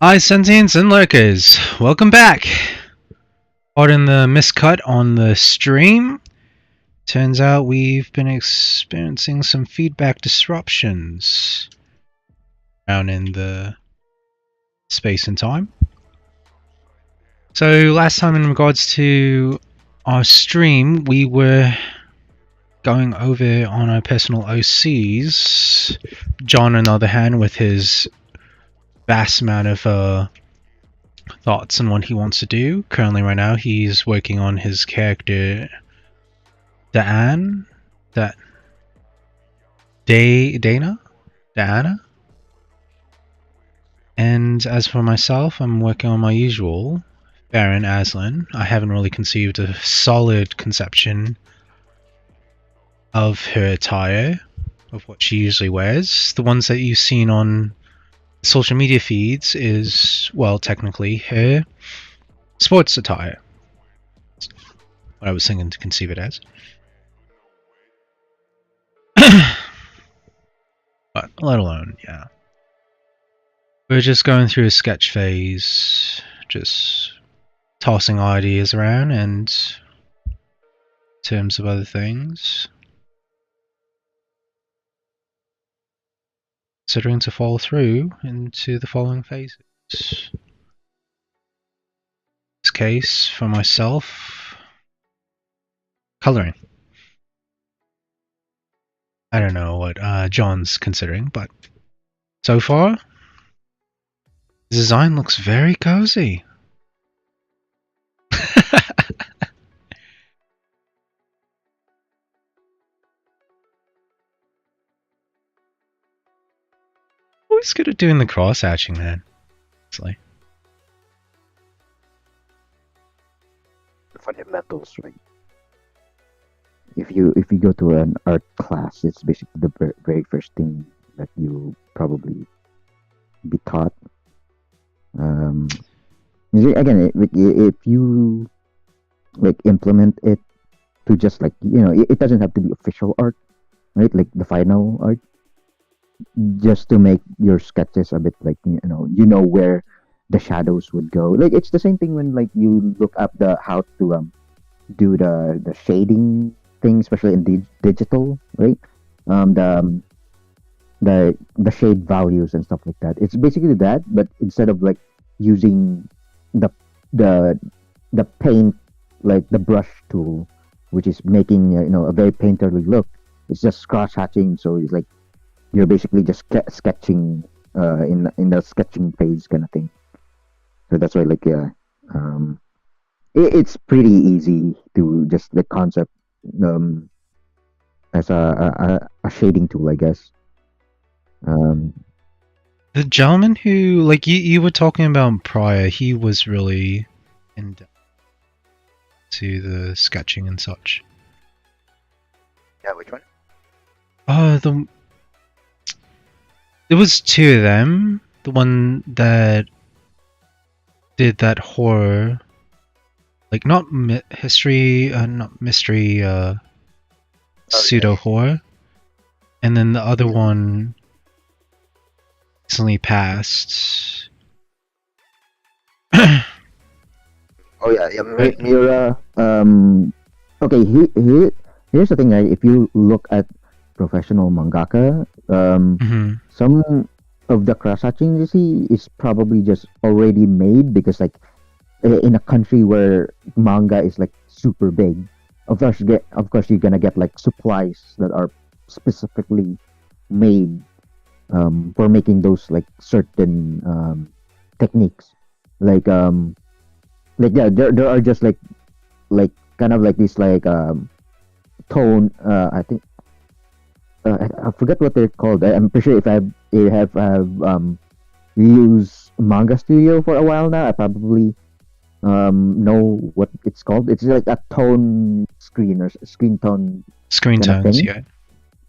Hi, sentients and lurkers. Welcome back. Pardon the miscut on the stream. Turns out we've been experiencing some feedback disruptions down in the space and time. So last time in regards to our stream, we were going over on our personal OCs. John, on the other hand, with his vast amount of thoughts on what he wants to do. Currently, right now, he's working on his character, Diana? And as for myself, I'm working on my usual, Baron Aslan. I haven't really conceived a solid conception of her attire, of what she usually wears. The ones that you've seen on social media feeds is, well, technically her sports attire. What I was thinking to conceive it as. But let alone, yeah. We're just going through a sketch phase, just tossing ideas around and in terms of other things. Considering to follow through into the following phases. In this case, for myself, coloring. I don't know what John's considering, but so far, the design looks very cozy. Always good at doing the cross hatching, man. Honestly. The fundamentals, right? If you go to an art class, it's basically the very first thing that you probably be taught. Again, if you like implement it to just like it doesn't have to be official art, right? Like the final art, just to make your sketches a bit like where the shadows would go. Like it's the same thing when like you look up how to do the shading thing, especially in digital, right? The shade values and stuff like that. It's basically that, but instead of like using the paint, like the brush tool, which is making a very painterly look, it's just cross hatching. So it's like you're basically just sketching in the sketching phase kind of thing. So that's why like it's pretty easy to just the concept as a shading tool, I guess. The gentleman who, like you were talking about prior, he was really in depth to the sketching and such. Yeah, which one? There was two of them. The one that did that horror, like not mystery, pseudo horror, and then the other one recently passed. Oh yeah, Mira. Okay, here's the thing, right? If you look at professional mangaka, some of the cross hatching you see is probably just already made because like in a country where manga is like super big, of course you're gonna get like supplies that are specifically made for making those like certain techniques, like yeah, there are just like kind of like this like tone. I think I forget what they're called. I'm pretty sure if I have used Manga Studio for a while now, I probably know what it's called. It's like a tone screen or screen tone. Screen tones, yeah.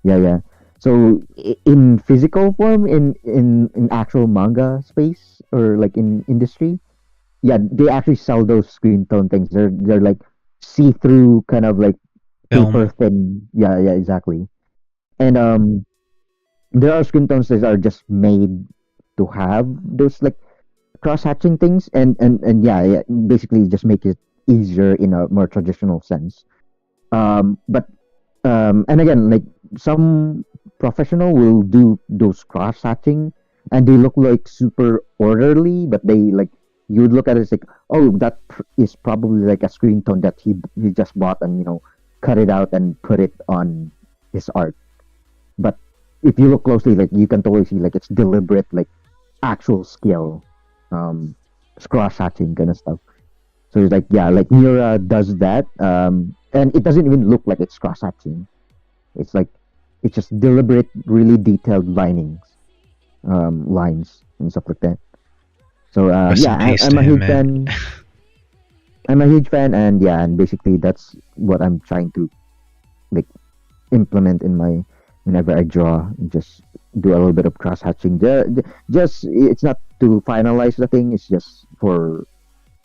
Yeah. So in physical form, in actual manga space or like in industry, yeah, they actually sell those screen tone things. They're like see through kind of like paper thin. Yeah, exactly. And there are screen tones that are just made to have those like cross hatching things, and yeah, basically just make it easier in a more traditional sense. But and again, like some professional will do those cross hatching, and they look like super orderly, but they like you would look at it, it's like, oh, that is probably like a screen tone that he just bought and cut it out and put it on his art. But if you look closely, like you can totally see like it's deliberate, like actual skill, um, cross hatching kind of stuff. So it's like, yeah, like Mira does that, and it doesn't even look like it's cross hatching. It's like it's just deliberate, really detailed lines and stuff like that. So Rest yeah, in peace I'm to a him, huge man. fan. I'm a huge fan, and yeah, and basically that's what I'm trying to like implement in my whenever I draw. Just do a little bit of cross hatching. Just it's not to finalize the thing. It's just for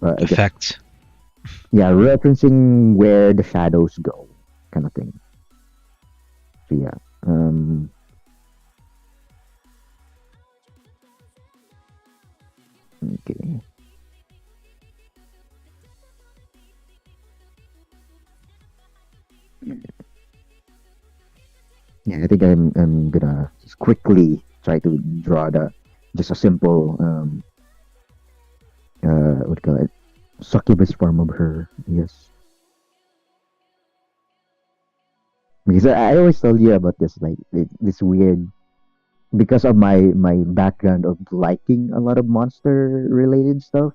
I guess, Effect. yeah, referencing where the shadows go, kind of thing. So yeah, okay, yeah, I think I'm gonna just quickly try to draw the just a simple what do you call it, succubus form of her. Yes, because I always told you about this like this weird because of my background of liking a lot of monster related stuff.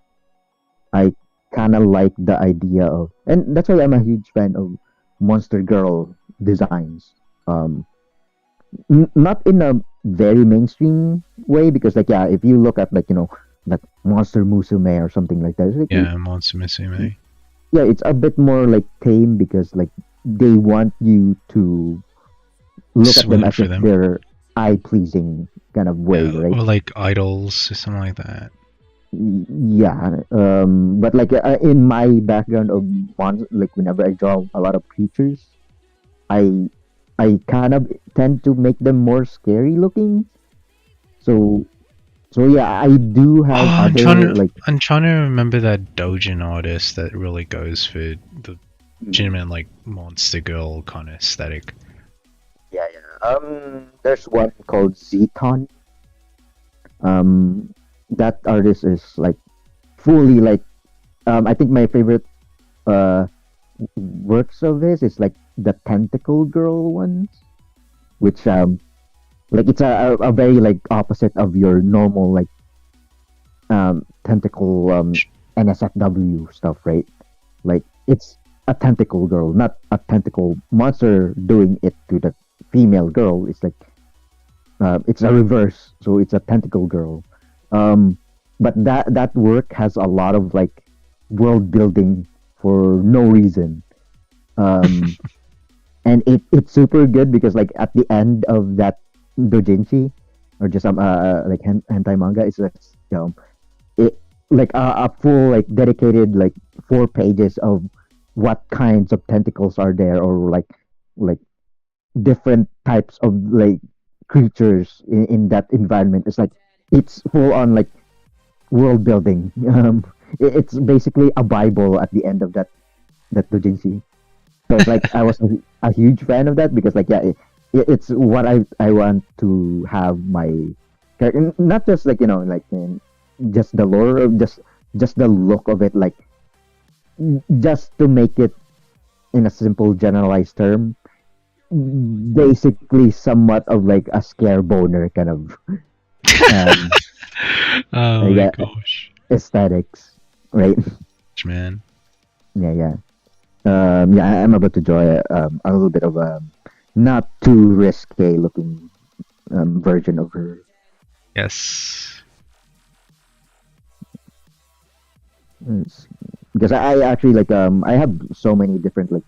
I kind of like the idea of, and that's why I'm a huge fan of monster girl designs. Um, not in a very mainstream way because like yeah, if you look at like like Monster Musume or something like that, it's like, Yeah, Monster Musume. yeah, it's a bit more like tame because like they want you to look at them Swoon as for if them. they're eye pleasing kind of way, Yeah, right? or like idols or something like that. Yeah, but like in my background of like whenever I draw a lot of creatures, I I kind of tend to make them more scary looking. So yeah, I do Oh, have other like I'm trying to remember that Dojin artist that really goes for the genuine like monster girl kind of aesthetic. yeah. There's one called Zeton. Um, that artist is like fully like I think my favorite uh works of his is like the tentacle girl ones, which like it's a very like opposite of your normal like tentacle NSFW stuff, right? Like it's a tentacle girl, not a tentacle monster doing it to the female girl. It's like it's a reverse, so it's a tentacle girl. Um, but that work has a lot of like world building for no reason. Um, and it's super good because like at the end of that dojinshi or just like hentai manga, it's like it like a full like dedicated like 4 pages of what kinds of tentacles are there or like different types of like creatures in that environment. It's like it's full on like world building. It's basically a bible at the end of that dojinshi. So it's like I was a huge fan of that because like yeah, it's what I want to have my character, not just like like just the lore of just the look of it, like just to make it in a simple generalized term, basically somewhat of like a scare boner kind of um Oh my like, gosh, aesthetics, right? man. Yeah. Yeah, I'm about to draw a little bit of a not too risque looking version of her. Yes. Because I actually like I have so many different like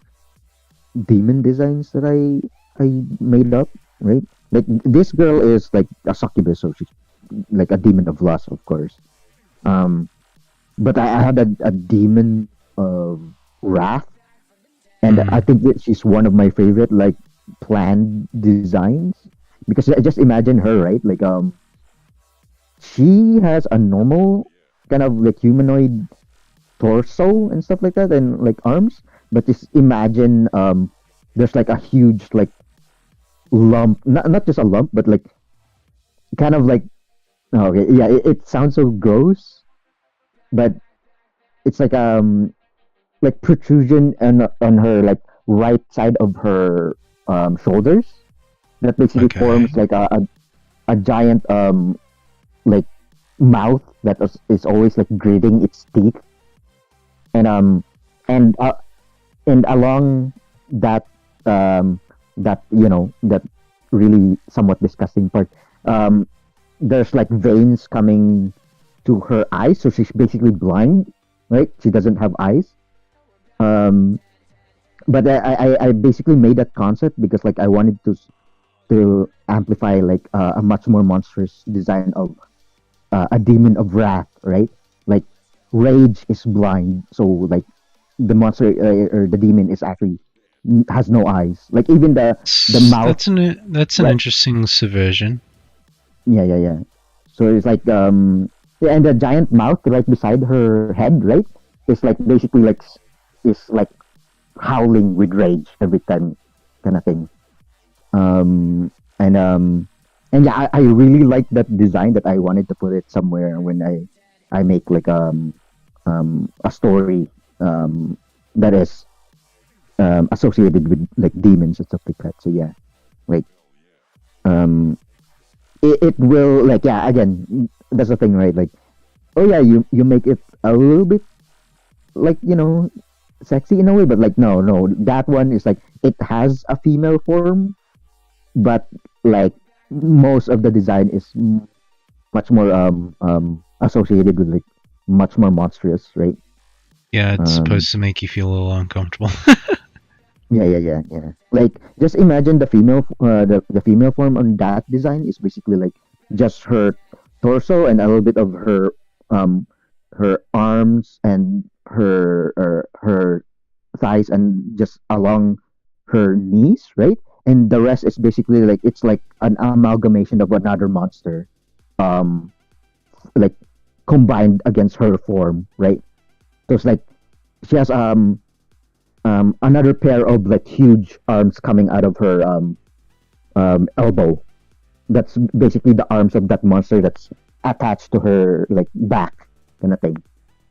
demon designs that I made up, right? Like this girl is like a succubus, so she's like a demon of lust, of course. Um, but I had a demon of wrath, and I think that she's one of my favorite like planned designs because I just imagine her, right? Like she has a normal kind of like humanoid torso and stuff like that, and like arms. But just imagine there's like a huge like lump, not just a lump, but like kind of like okay, yeah, it sounds so gross, but it's like protrusion on her like right side of her shoulders that basically forms like a giant like mouth that is always like gritting its teeth, and and uh, and along that that that really somewhat disgusting part, there's like veins coming to her eyes, so she's basically blind, right? She doesn't have eyes. um but I basically made that concept because like I wanted to amplify like a much more monstrous design of a demon of wrath, right? Like rage is blind, so like the monster or the demon is actually has no eyes. Like even the mouth. That's an right? interesting subversion. Yeah. So it's like yeah, and the giant mouth right beside her head, right? Is like basically like is like howling with rage every time, kind of thing. Um, and yeah, I really like that design that I wanted to put it somewhere when I make like a story that is associated with like demons and stuff like that. So yeah, like um it will like yeah, again, that's the thing, right? Like oh yeah, you make it a little bit like sexy in a way, but like no, that one is like it has a female form, but like most of the design is much more associated with like much more monstrous, right? Yeah, it's supposed to make you feel a little uncomfortable. Yeah. Like just imagine the female form on that design is basically like just her torso and a little bit of her arms and her thighs and just along her knees, right? And the rest is basically like it's like an amalgamation of another monster, um, like combined against her form, right? So it's like she has another pair of like huge arms coming out of her elbow. That's basically the arms of that monster that's attached to her like back, kind of thing.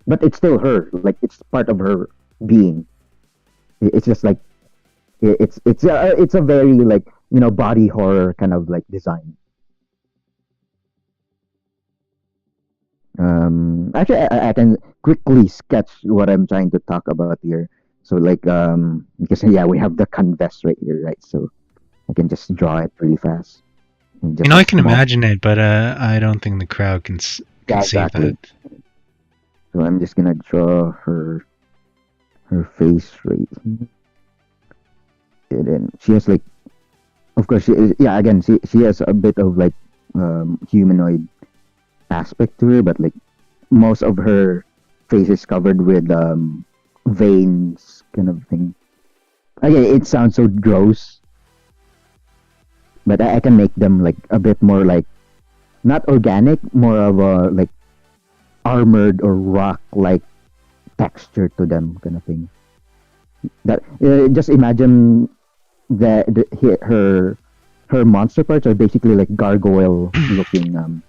But it's still her, like it's part of her being. It's just like it's a very like body horror kind of like design. Actually, I can quickly sketch what I'm trying to talk about here. So like because yeah, we have the canvas right here, right? So I can just draw it really fast. Just I can imagine it, but I don't think the crowd can yeah, see exactly. that. So I'm just gonna draw her face right here. And then she has like, of course, yeah. Again, she has a bit of like humanoid aspect to her, but like most of her face is covered with veins, kind of thing. Again, it sounds so gross, but I can make them like a bit more like not organic, more of a like armored or rock like texture to them, kind of thing. That just imagine her monster parts are basically like gargoyle looking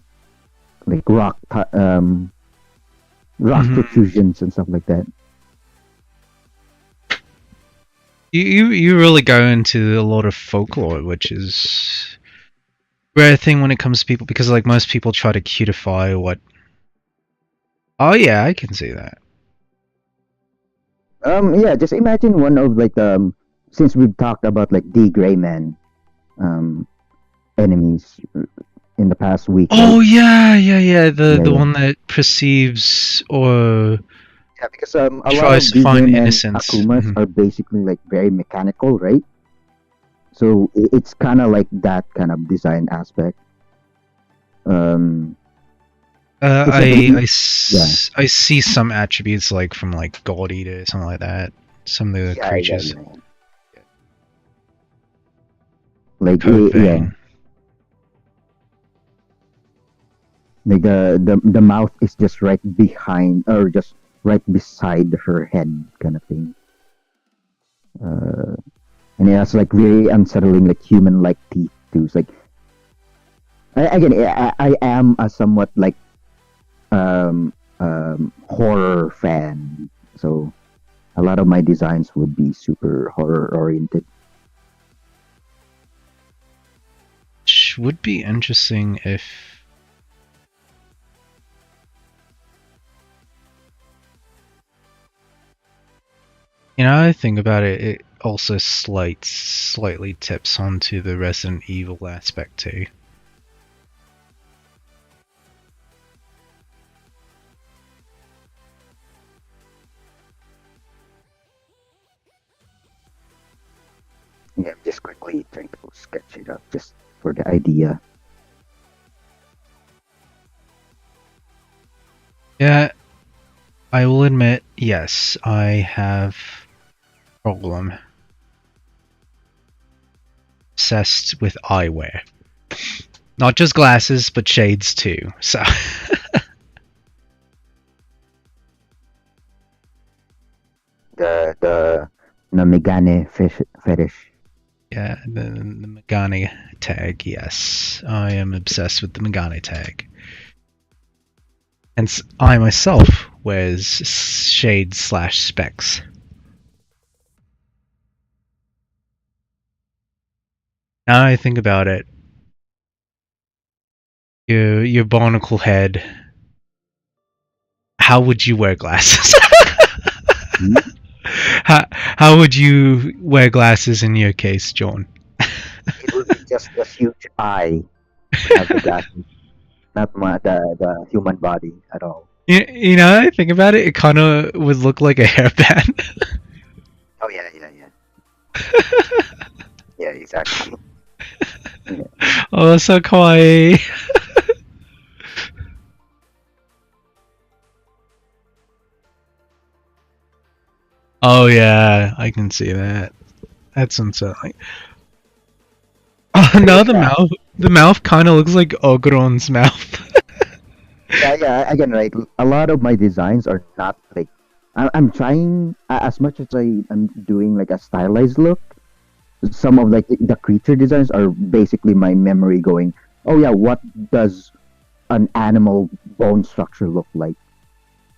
like rock protrusions and stuff like that. You really go into a lot of folklore, which is a rare thing when it comes to people, because like most people try to cutify what. Oh yeah, I can see that. Yeah, just imagine one of like since we've talked about like the gray man enemies in the past week. Oh right? yeah. The one that perceives or because a lot tries of to find Digimon innocence. Akumas are basically like very mechanical, right? So it's kind of like that kind of design aspect. I see some attributes like from like God Eater, something like that. Some of the creatures. Yeah. Like yeah. like the mouth is just right behind or just right beside her head, kind of thing. And it has like very unsettling, like human-like teeth too. It's like I am a somewhat like horror fan, so a lot of my designs would be super horror oriented. Which would be interesting if I think about it, it also slightly tips onto the Resident Evil aspect too. Yeah, I'm just quickly trying to sketch it up just for the idea. Yeah, I will admit, yes, I have problem. Obsessed with eyewear. Not just glasses, but shades too, so... the Namigane fetish. Yeah, the Megane tag, yes. I am obsessed with the Megane tag. And I myself wears shades/specs. Now I think about it, your barnacle head, how would you wear glasses? How would you wear glasses in your case, John? It would be just a huge eye have the glasses, not the human body at all. You know, I think about it, it kind of would look like a hairband. Oh yeah. Yeah, exactly. Yeah. Oh, so kawaii. Oh yeah, I can see that. That's unsettling. Oh no, the mouth kind of looks like Ogron's mouth. Yeah. Again, right. A lot of my designs are not like I'm trying as much as I'm doing like a stylized look. Some of like the creature designs are basically my memory going, oh yeah, what does an animal bone structure look like?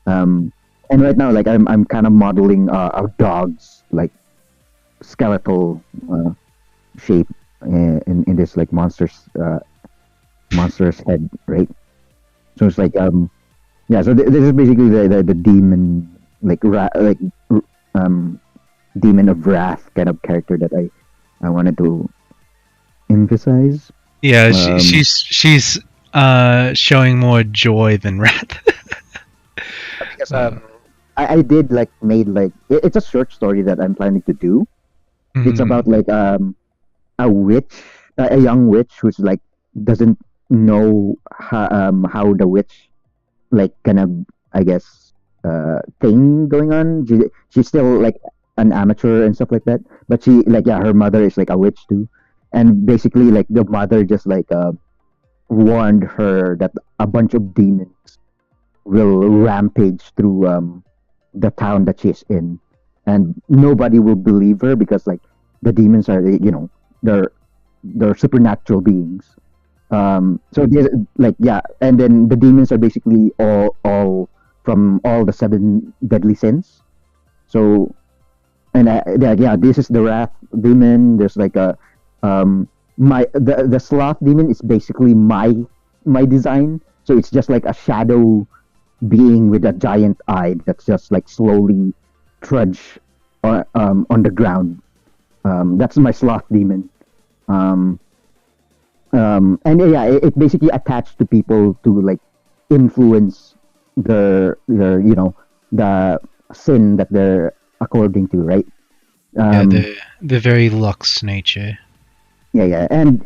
And right now, like I'm kind of modeling a dog's like skeletal shape in this like monster's head, right? So it's like yeah. So this is basically the demon like demon of wrath kind of character that I wanted to emphasize. Yeah, she's showing more joy than wrath. Because I did like made like it's a short story that I'm planning to do. It's about like a witch, a young witch who's like doesn't know how the witch like kind of I guess thing going on. She's still like an amateur and stuff like that, but she like yeah her mother is like a witch too, and basically like the mother just like warned her that a bunch of demons will rampage through the town that she's in, and nobody will believe her because like the demons are they're supernatural beings. So like yeah, and then the demons are basically all from all the seven deadly sins. So and yeah, this is the wrath demon. There's like a the sloth demon is basically my design. So it's just like a shadow being with a giant eye that's just like slowly trudge on the ground. That's my sloth demon. And yeah, it basically attached to people to like influence their the sin that they're according to, right? Yeah, the very luxe nature. Yeah, and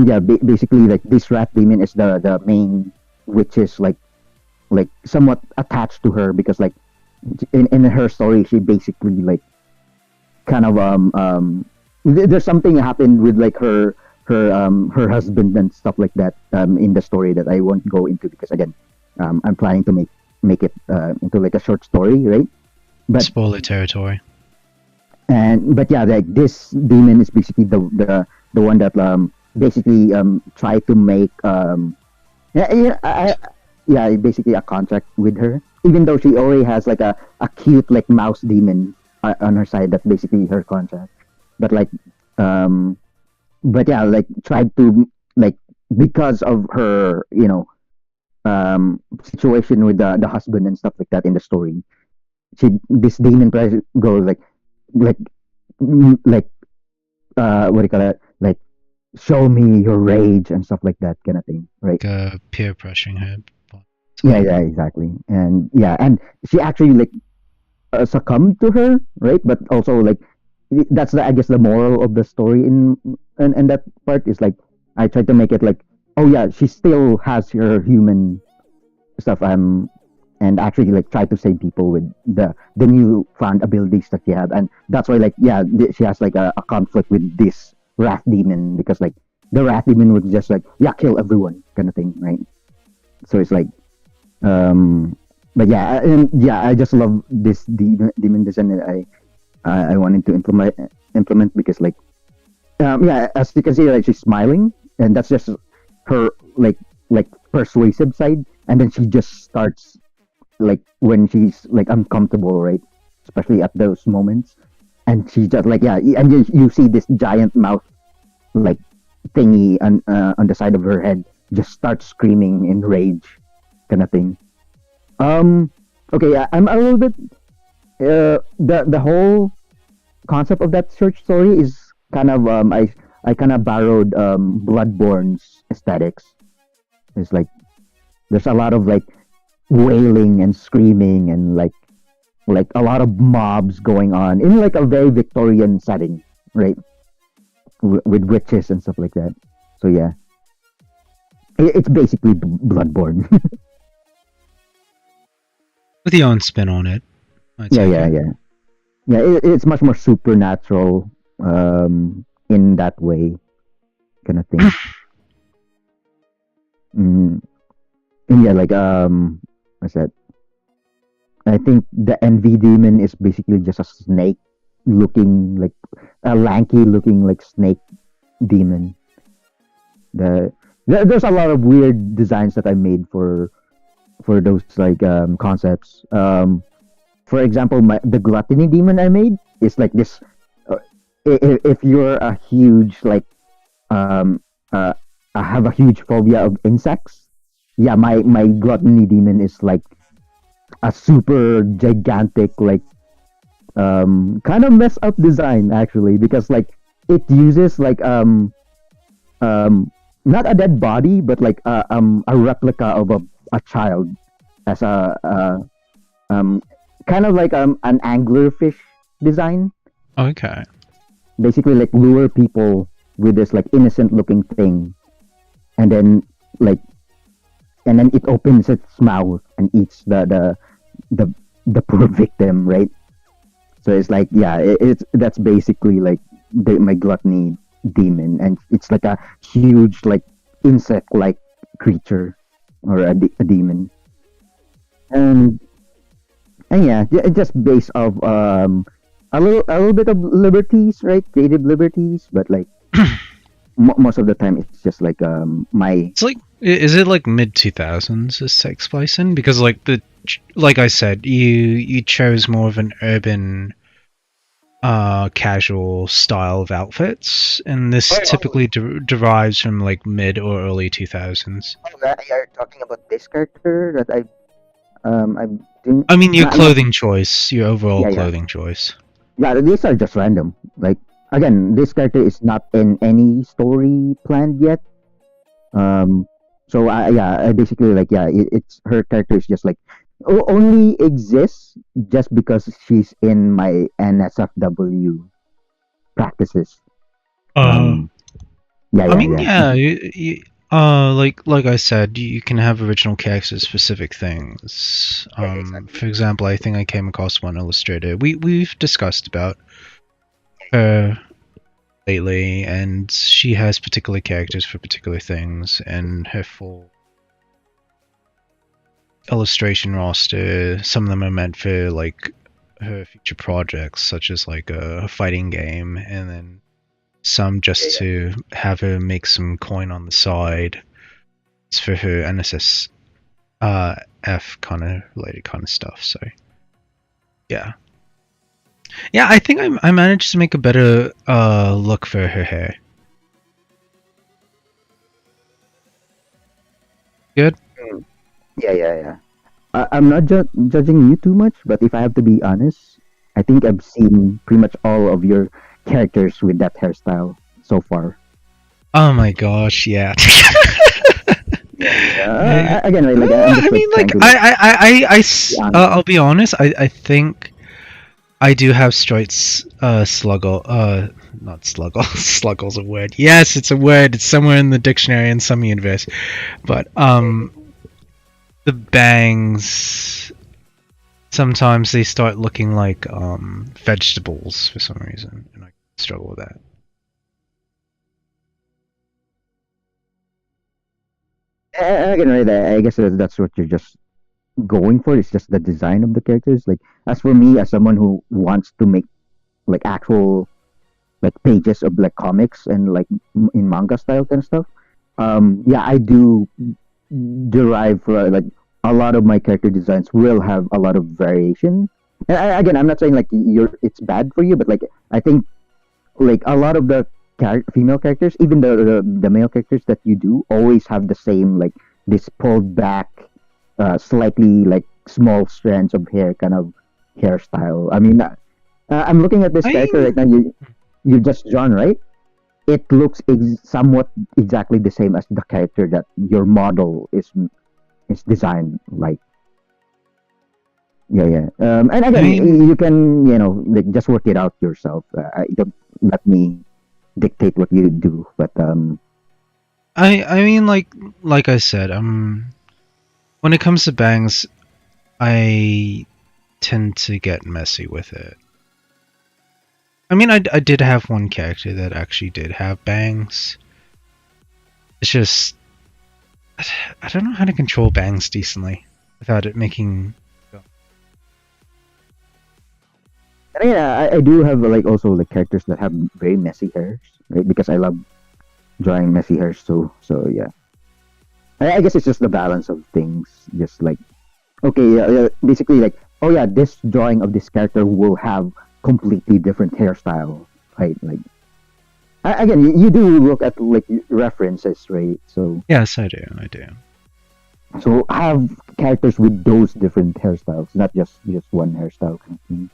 yeah, basically like this rat demon is the main witch is like somewhat attached to her because like in her story she basically like kind of there's something happened with like her her husband and stuff like that in the story that I won't go into because again, I'm planning to make it into like a short story, right? But spoiler territory. But yeah, like this demon is basically the one that basically try to make basically a contract with her, even though she already has like a cute like mouse demon on her side. That's basically her contract. But like but yeah, like tried to like because of her situation with the husband and stuff like that in the story, this demon goes like like what do you call it, like show me your rage and stuff like that kind of thing, right? Peer pressuring her. Yeah, exactly. And yeah, and she actually like succumbed to her, right? But also like that's I guess the moral of the story in that part is like I tried to make it like, oh yeah, she still has her human stuff and actually like try to save people with the new found abilities that she had. And that's why like yeah, she has like a conflict with this wrath demon because like the wrath demon would just like yeah, kill everyone kind of thing, right? So it's like but yeah, and yeah, I just love this demon design that I wanted to implement because like yeah, as you can see, like she's smiling, and that's just her like persuasive side, and then she just starts like when she's like uncomfortable, right? Especially at those moments, and she just like yeah, and you see this giant mouth like thingy on the side of her head just starts screaming in rage, kind of thing. Okay, I'm a little bit the whole concept of that short story is kind of I kind of borrowed Bloodborne's aesthetics. It's like there's a lot of like wailing and screaming and like a lot of mobs going on in like a very Victorian setting, right? With witches and stuff like that. So yeah, it's basically Bloodborne. With your own spin on it. Yeah. It's much more supernatural in that way, kind of thing. And yeah, like what's that? I think the envy demon is basically just a snake looking like a lanky looking like snake demon. There's a lot of weird designs that I made for those like concepts. For example, the gluttony demon I made is like this. If you're a huge like I have a huge phobia of insects. Yeah, my gluttony demon is like a super gigantic like kind of mess up design actually because like it uses like not a dead body but like a replica of a child as a kind of like an anglerfish design. Okay. Basically like lure people with this like innocent looking thing and then it opens its mouth and eats the poor victim, right? So it's like yeah, it's that's basically like my gluttony demon, and it's like a huge like insect like creature or a demon, and yeah, just based off a little bit of liberties, right? Creative liberties, but like most of the time it's just like my. It's like, is it like mid 2000s this takes place in? Because like I said, you chose more of an urban casual style of outfits, and this typically derives from like mid or early 2000s. Oh, you're talking about this character that I'm doing. I mean, your clothing choice, your overall clothing choice. Yeah, these are just random. Like again, this character is not in any story planned yet. So I basically like it's her character is just like only exists just because she's in my NSFW practices. I mean, like I said, you can have original characters, specific things. Exactly. For example, I think I came across one illustrator. We've discussed about her lately, and she has particular characters for particular things, and her full illustration roster, some of them are meant for like her future projects, such as like a fighting game, and then some just to have her make some coin on the side. It's for her NSS F kind of related kind of stuff. So yeah, I think I managed to make a better look for her hair. Good. Yeah. I'm not judging you too much, but if I have to be honest, I think I've seen pretty much all of your characters with that hairstyle so far. Oh my gosh, yeah. Again, like, I'm just, I'll be honest. I think I do have straights sluggle. Not sluggle. Sluggle's a word. Yes, it's a word. It's somewhere in the dictionary in some universe. But the bangs, sometimes they start looking like vegetables for some reason, and I struggle with that. Again, right, I guess that's what you're just going for. It's just the design of the characters. Like, as for me, as someone who wants to make like actual like pages of like comics and like in manga style kind of stuff, yeah, I do derive like a lot of my character designs will have a lot of variation. And again, I'm not saying like it's bad for you, but like I think like a lot of the female characters, even the male characters that you do, always have the same like this pulled back, slightly like small strands of hair kind of hairstyle. I mean, I'm looking at this character right now. You just drawn, right? It looks somewhat exactly the same as the character that your model is designed like. Yeah. And again, you can like just work it out yourself. Don't let me dictate what you do. But I mean, like I said, when it comes to bangs, I tend to get messy with it. I mean, I did have one character that actually did have bangs. It's just I don't know how to control bangs decently without it making. And yeah, I do have like also like characters that have very messy hairs, right? Because I love drawing messy hairs too. So yeah, I guess it's just the balance of things. Just like okay, basically like oh yeah, this drawing of this character will have completely different hairstyle, right? Like again, you do look at like references, right? So yes, I do. So have characters with those different hairstyles, not just one hairstyle kind of thing.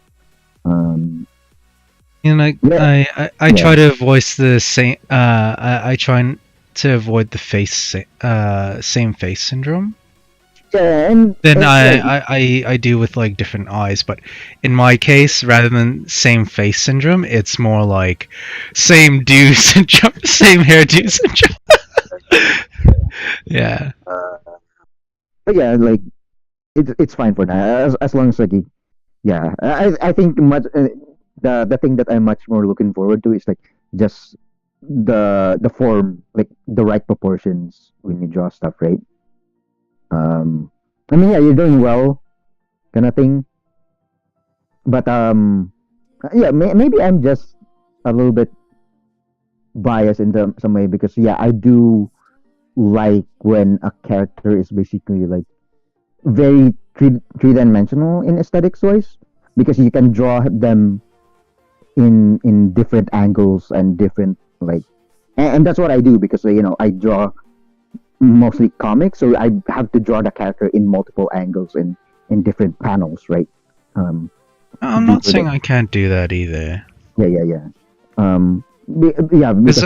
I try to voice the same. I try to avoid the same face syndrome. Yeah, and then I do with like different eyes, but in my case, rather than same face syndrome, it's more like same do syndrome, same hairdo syndrome. Yeah. But yeah, like it's fine for now as long as like yeah, I think much the thing that I'm much more looking forward to is like just the form, like the right proportions when you draw stuff, right? I mean, yeah, you're doing well, kind of thing. But yeah, maybe I'm just a little bit biased in some way because yeah, I do like when a character is basically like very three dimensional in aesthetics wise because you can draw them in different angles and different like and that's what I do because I draw mostly comics, so I have to draw the character in multiple angles and in different panels, right? I'm not saying I can't do that either. Yeah. Because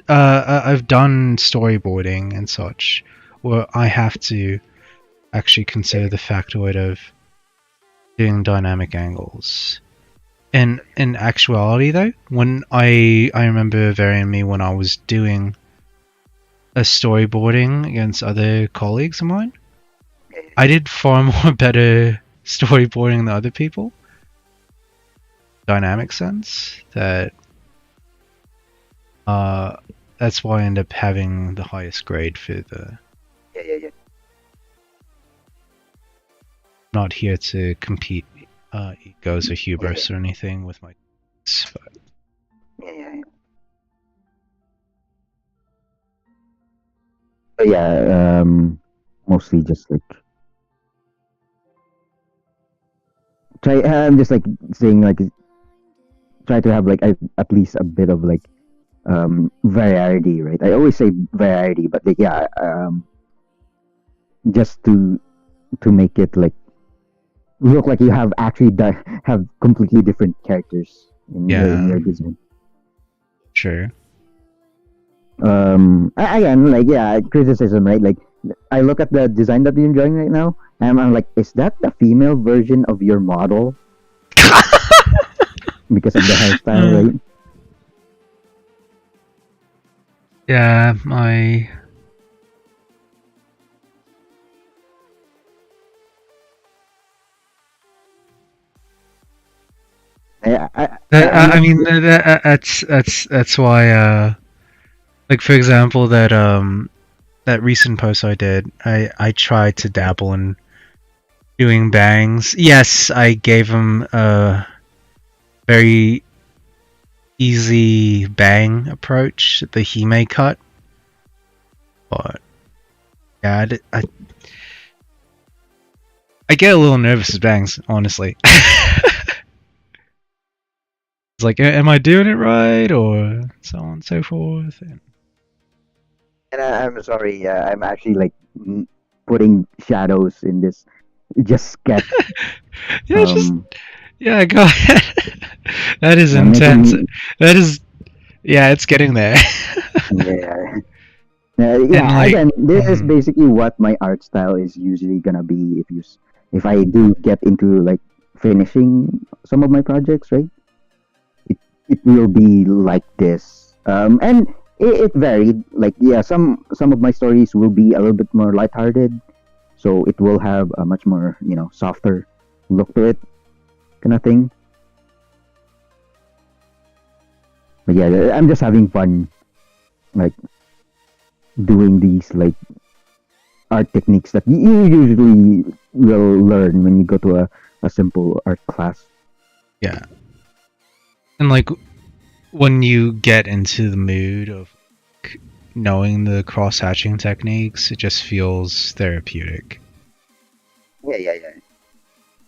I've done storyboarding and such, where I have to actually consider the factoid of doing dynamic angles. In actuality, though, when I remember me when I was doing a storyboarding against other colleagues of mine, I did far more better storyboarding than other people. Dynamic sense that That's why I end up having the highest grade for the. Yeah. Not here to compete egos or hubris or anything with my. But... Yeah. But yeah, mostly just like try. I'm just like saying like try to have like at least a bit of like variety, right? I always say variety, but like, yeah, just to make it like look like you have actually have completely different characters in your design. Sure. Again, like yeah, criticism, right? Like I look at the design that you're drawing right now, and I'm like, is that the female version of your model? Because of the hairstyle, right? Yeah, my. I mean that's why like for example that recent post I did, I tried to dabble in doing bangs. Yes, I gave him a very easy bang approach, the Hime cut, but yeah, I get a little nervous with bangs, honestly. It's like, am I doing it right, or so on and so forth. And I'm sorry, I'm actually like putting shadows in this just sketch. Yeah, go ahead. That is intense. That is, yeah, it's getting there. Yeah. Again, this is basically what my art style is usually gonna be if I do get into like finishing some of my projects, right? It will be like this. And it varied. Like yeah, some of my stories will be a little bit more lighthearted, so it will have a much more softer look to it, kind of thing. But yeah, I'm just having fun, like doing these like art techniques that you usually will learn when you go to a simple art class. Yeah. And like when you get into the mood of knowing the cross hatching techniques, it just feels therapeutic. Yeah.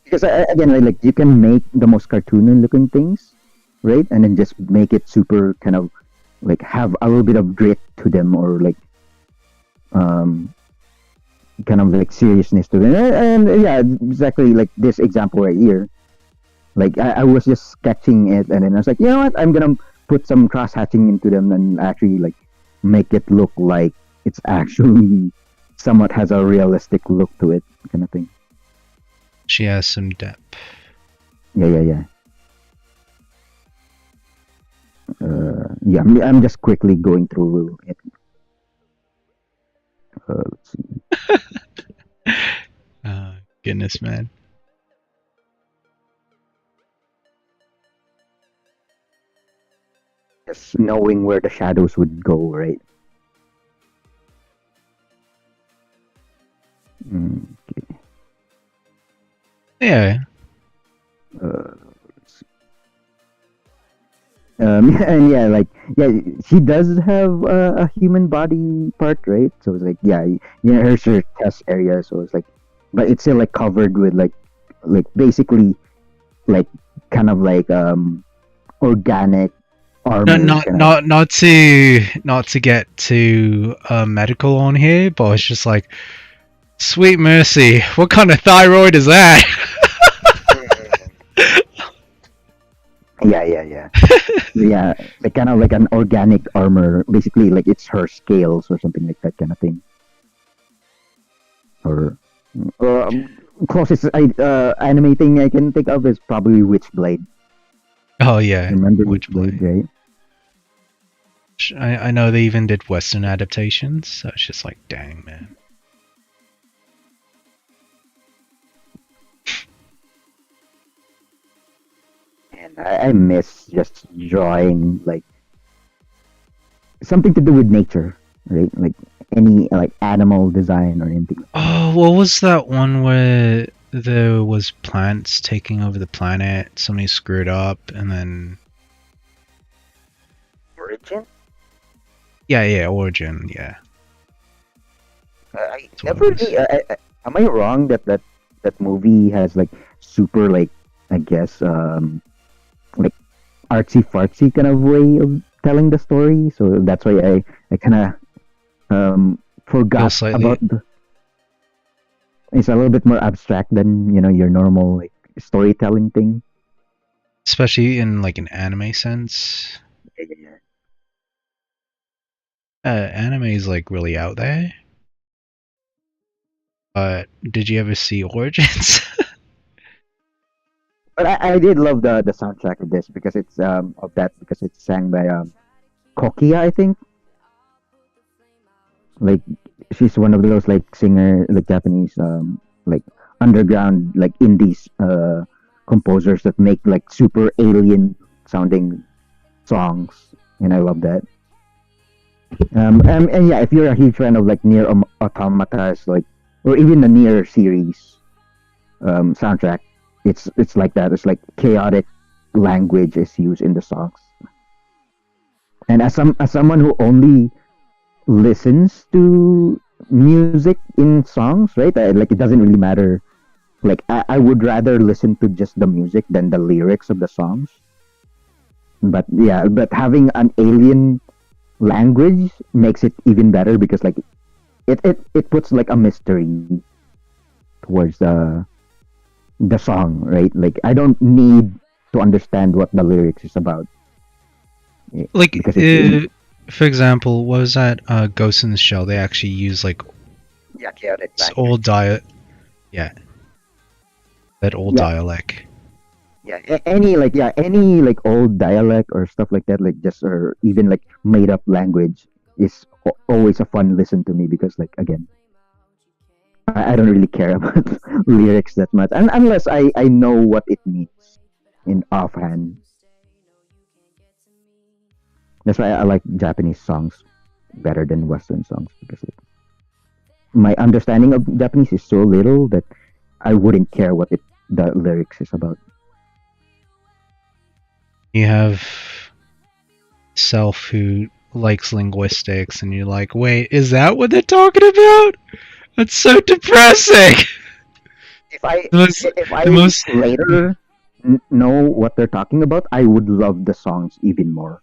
Because again, like you can make the most cartoony looking things, right? And then just make it super kind of like have a little bit of grit to them, or like kind of like seriousness to them. And yeah, exactly like this example right here. Like I was just sketching it, and then I was like, you know what? I'm gonna put some cross hatching into them and actually like make it look like it's actually somewhat has a realistic look to it, kind of thing. She has some depth. Yeah. Yeah, I'm just quickly going through it. Let's see. Goodness, man. Just knowing where the shadows would go, right? Okay. Yeah. And yeah, like she does have a human body part, right? So it's like here's her chest area. So it's like, but it's still like covered with like basically like kind of like organic armor. Not to get too medical on here, but it's just like, sweet mercy, what kind of thyroid is that? Yeah. Yeah, like kind of like an organic armor, basically like it's her scales or something like that kind of thing. Or closest anime thing I can think of is probably Witchblade. Oh yeah, remember Witchblade, right? I know they even did Western adaptations, so it's just like, dang, man. And I miss just drawing like something to do with nature, right? Like any like animal design or anything. Oh, what was that one where there was plants taking over the planet? Somebody screwed up, and then Origin? yeah, Origin, yeah. I never really. Am I wrong that movie has like super like I guess like artsy fartsy kind of way of telling the story? So that's why I kind of forgot about the. It's a little bit more abstract than your normal like storytelling thing, especially in like an anime sense. Anime is like really out there. But did you ever see Origins? But I did love the soundtrack of this because it's because it's sang by Kokia, I think. Like she's one of those like singer like Japanese like underground like indies composers that make like super alien sounding songs, and I love that. And yeah, if you're a huge fan of like Near Automata's like or even the Near series soundtrack, it's like that. It's like chaotic language is used in the songs. And as someone who only listens to music in songs, right? Like it doesn't really matter. Like I would rather listen to just the music than the lyrics of the songs. But yeah, but having an alien language makes it even better because like it puts like a mystery towards the song, right? Like I don't need to understand what the lyrics is about. Like for example, what was that Ghost in the Shell? They actually use like chaotic old that old dialect. Yeah, any like old dialect or stuff like that, like just or even like made up language is always a fun listen to me because like again, I don't really care about lyrics that much, and unless I know what it means in offhand. That's why I like Japanese songs better than Western songs because like, my understanding of Japanese is so little that I wouldn't care what the lyrics is about. You have self who likes linguistics, and you're like, wait, is that what they're talking about? That's so depressing. If I later know what they're talking about, I would love the songs even more.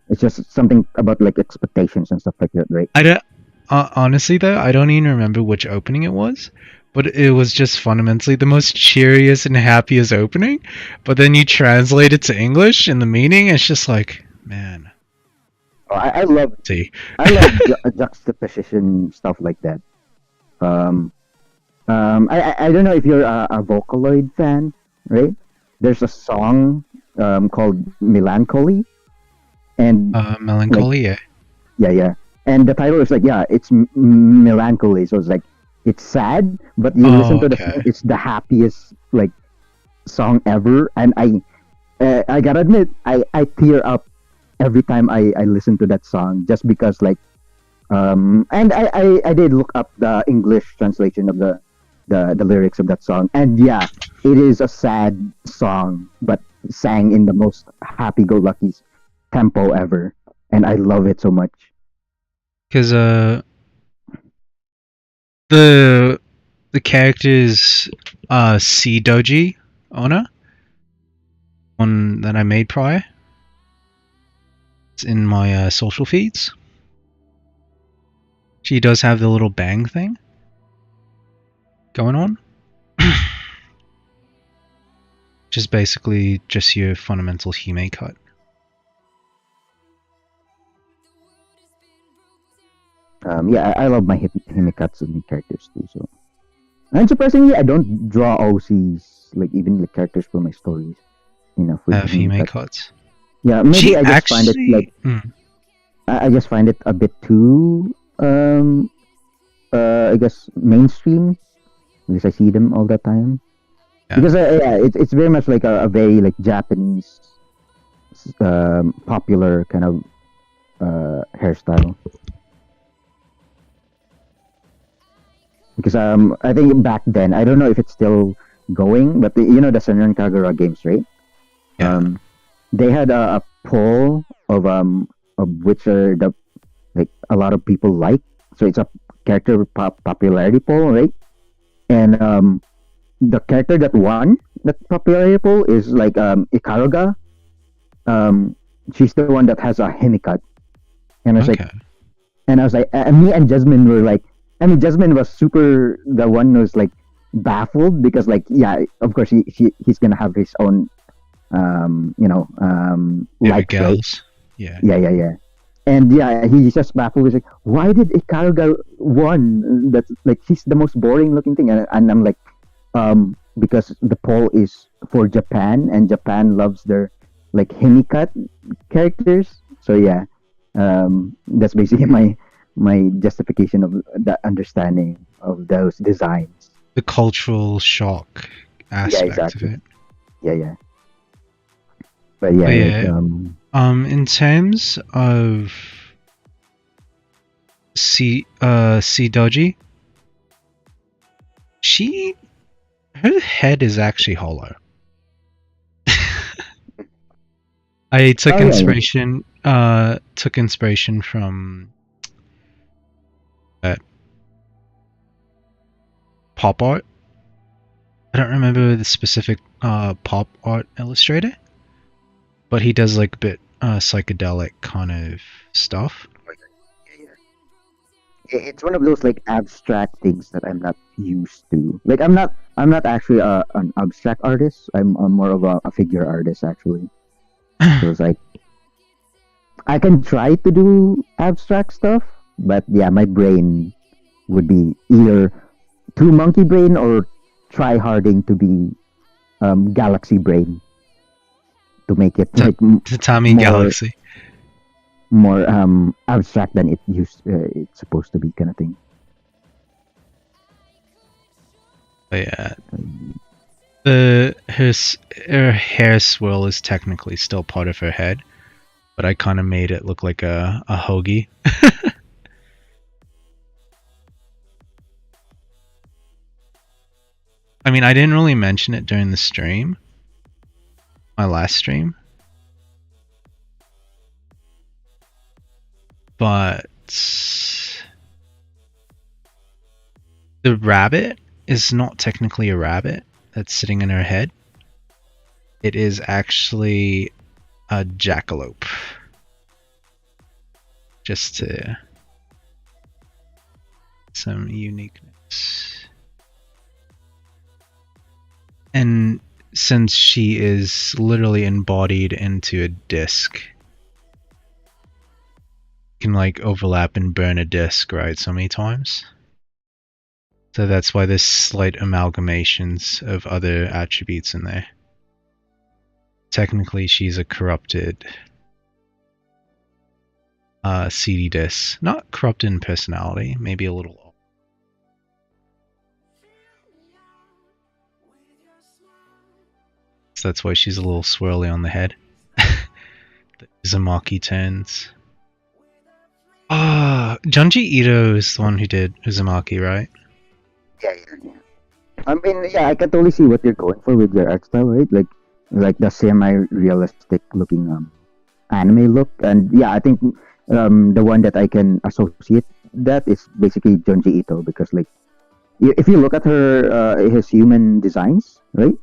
It's just something about like expectations and stuff like that, right? I don't. Honestly, though, I don't even remember which opening it was, but it was just fundamentally the most cheeriest and happiest opening. But then you translate it to English, and the meaning is just like, man. Oh, I love juxtaposition stuff like that. I don't know if you're a Vocaloid fan, right? There's a song called Melancholy, and Melancholy, like, yeah, and the title is like it's melancholy, so it's like it's sad, but you listen to the song, it's the happiest like song ever, and I gotta admit I tear up every time I listen to that song just because like and I did look up the English translation of the lyrics of that song, and yeah, it is a sad song but sang in the most happy-go-lucky tempo ever, and I love it so much. Because the character's C Doji owner, one that I made prior, it's in my social feeds. She does have the little bang thing going on. Which is basically just your fundamental Hime cut. Yeah, I love my Himekatsu characters too. So, and surprisingly, I don't draw OCs like even the characters for my stories enough. Have Hime cuts. Yeah, maybe I just find it like I just find it a bit too I guess mainstream because I see them all the time. Yeah. Because it's very much like a very like Japanese popular kind of hairstyle. Because I think back then, I don't know if it's still going, but you know the Senran Kagura games, right? Yeah. They had a poll of which are the like a lot of people like. So it's a character popularity poll, right? And the character that won that popularity poll is like Ikaruga. She's the one that has a hemicut, and I was like, Okay. me and Jasmine were like, I mean, Jasmine was super. The one who was like baffled because, like, yeah, of course, he's gonna have his own, like trait. Girls. Yeah. Yeah. And yeah, he's just baffled. He's like, why did Ikaruga won? That's like she's the most boring looking thing, and I'm like, because the poll is for Japan, and Japan loves their like hemicut characters. So yeah, that's basically my justification of the understanding of those designs. The cultural shock aspect exactly. of it. Yeah. But yeah, in terms of C Doji, her head is actually hollow. I took inspiration from that pop art. I don't remember the specific pop art illustrator, but he does like a bit psychedelic kind of stuff. It's one of those like abstract things that I'm not used to. Like I'm not actually an abstract artist. I'm more of a figure artist actually. So it's like I can try to do abstract stuff, but yeah, my brain would be either too monkey brain or try harding to be galaxy brain to make it like Tatami Galaxy. More abstract than it's supposed to be, kind of thing. But yeah, her hair swirl is technically still part of her head, but I kind of made it look like a hoagie. I mean, I didn't really mention it during the stream, my last stream, but the rabbit is not technically a rabbit that's sitting in her head. It is actually a jackalope. Just to some uniqueness. And since she is literally embodied into a disc, you can like overlap and burn a disc, right, so many times. So that's why there's slight amalgamations of other attributes in there. Technically, she's a corrupted CD disc. Not corrupted in personality, maybe a little. So that's why she's a little swirly on the head. The Uzumaki turns. Junji Ito is the one who did Uzumaki, right? Yeah. I mean, yeah, I can totally see what you're going for with your art style, right? Like the semi-realistic looking anime look, and yeah, I think the one that I can associate that is basically Junji Ito, because like if you look at his human designs, right?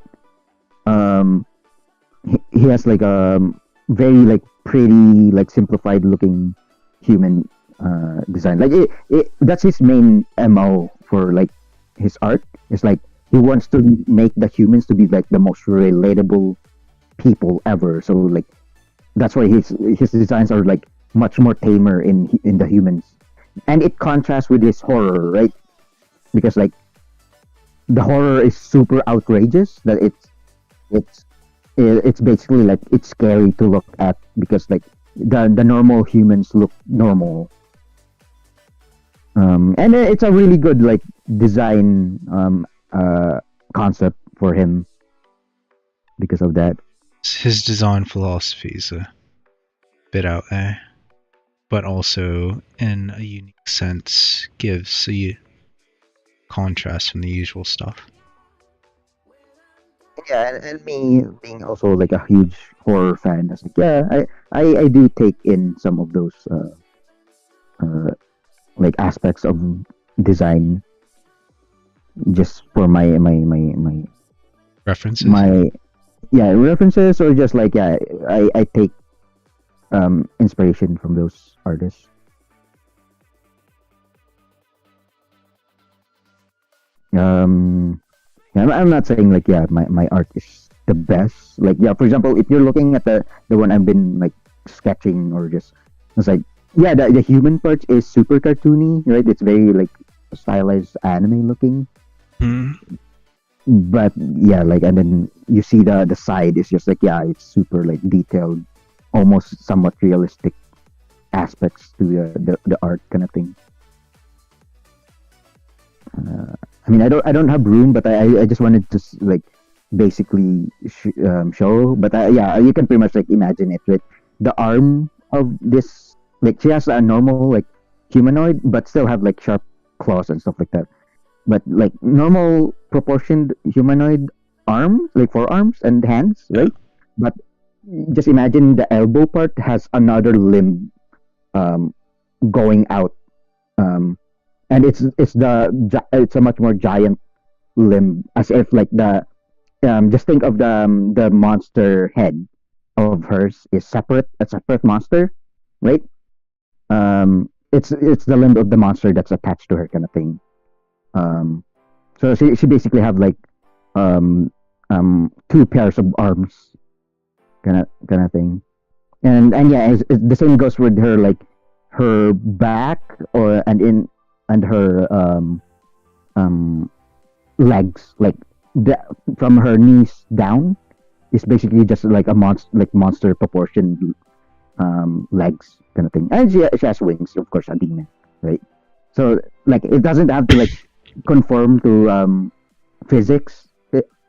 He has like a very like pretty like simplified looking human design. Like that's his main MO for like his art. It's like he wants to make the humans to be like the most relatable people ever. So like that's why his designs are like much more tamer in the humans, and it contrasts with his horror, right? Because like the horror is super outrageous. That it's basically like it's scary to look at, because like the normal humans look normal. And it's a really good like design concept for him because of that. His design philosophy is a bit out there. but also in a unique sense gives a contrast from the usual stuff. Yeah, and me being also like a huge horror fan, I was like, yeah, I do take in some of those uh, like aspects of design just for References? my yeah references, or just like yeah, I take inspiration from those artists. Um, yeah, I'm not saying like yeah, my art is the best. Like yeah, for example, if you're looking at the one I've been like sketching, or just it's like yeah, the human part is super cartoony, right? It's very like stylized anime looking. Mm. But yeah, like, and then you see the side is just like yeah, it's super like detailed, almost somewhat realistic aspects to the art kind of thing. I mean, I don't have room, but I just wanted to like basically show. But yeah, you can pretty much like imagine it. Right? The arm of this, like she has a normal like humanoid, but still have like sharp claws and stuff like that. But like normal proportioned humanoid arms, like forearms and hands, right? But just imagine the elbow part has another limb um, going out. Um, and it's a much more giant limb, as if like just think of the monster head of hers is a separate monster, right? It's the limb of the monster that's attached to her kind of thing. Um, so she basically have like um two pairs of arms kind of thing, and yeah, the same goes with her like her back or and her um legs, like the, from her knees down is basically just like monster proportion legs kind of thing, and she has wings, of course, a demon, right? So like it doesn't have to like conform to physics.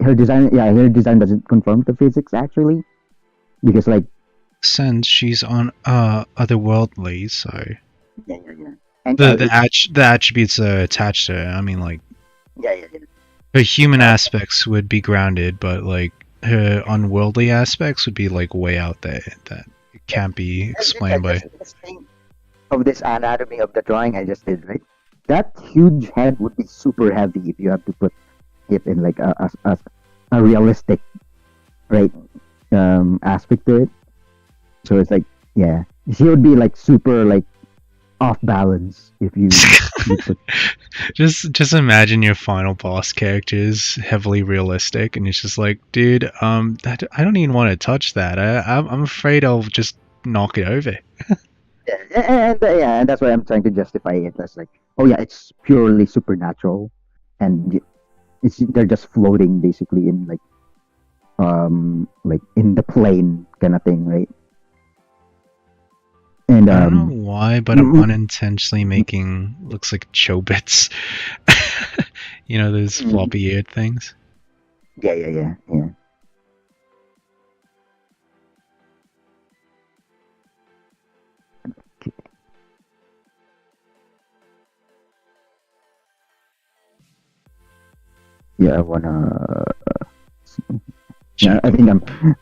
Her design doesn't conform to physics actually, because like Since she's on otherworldly, so yeah. And the attributes are attached to her. I mean, like yeah. her human aspects would be grounded, but like her unworldly aspects would be like way out there that can't be explained by. Just think of this anatomy of the drawing I just did, right? That huge head would be super heavy if you have to put it in like a realistic, right, aspect to it. So it's like yeah, she would be like super like off balance if you put. Just imagine your final boss character is heavily realistic, and it's just like, dude, I don't even want to touch that. I'm afraid I'll just knock it over. And that's why I'm trying to justify it as like, oh yeah, it's purely supernatural, and they're just floating basically in like in the plane kind of thing, right? And I don't know why, but I'm unintentionally making looks like Chobits. You know those floppy eared things. Yeah. Yeah, I wanna. Yeah, I think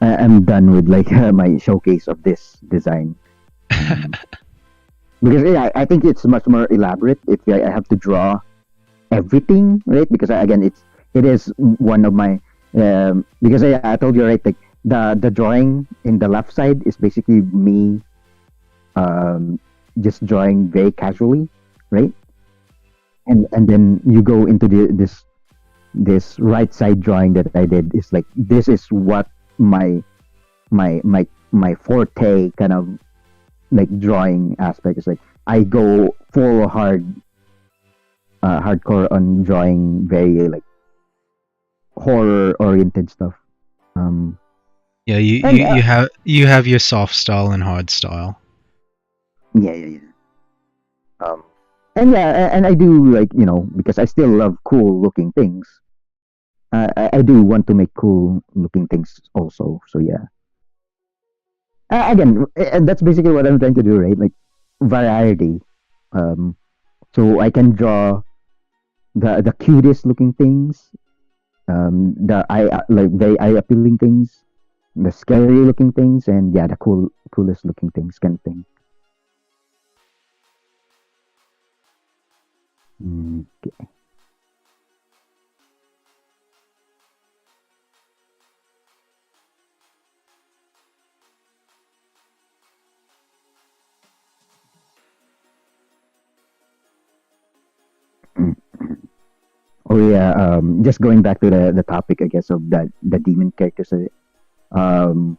I'm done with like my showcase of this design. Because yeah, I think it's much more elaborate if I have to draw everything, right? Because again, it is one of my because I told you, right, like the drawing in the left side is basically me just drawing very casually, right? And then you go into this right side drawing that I did is like this is what my forte kind of like drawing aspect is like. I go full hardcore on drawing very like horror oriented stuff. Yeah, you have your soft style and hard style. Yeah. And I do like because I still love cool looking things. I do want to make cool looking things also. So yeah. Again, that's basically what I'm trying to do, right? Like variety. Um, so I can draw the cutest looking things, the eye like very eye appealing things, the scary looking things, and yeah, the coolest looking things kind of thing. Mm, okay. Mm. Oh yeah, just going back to the topic, I guess, of the demon characters. Um,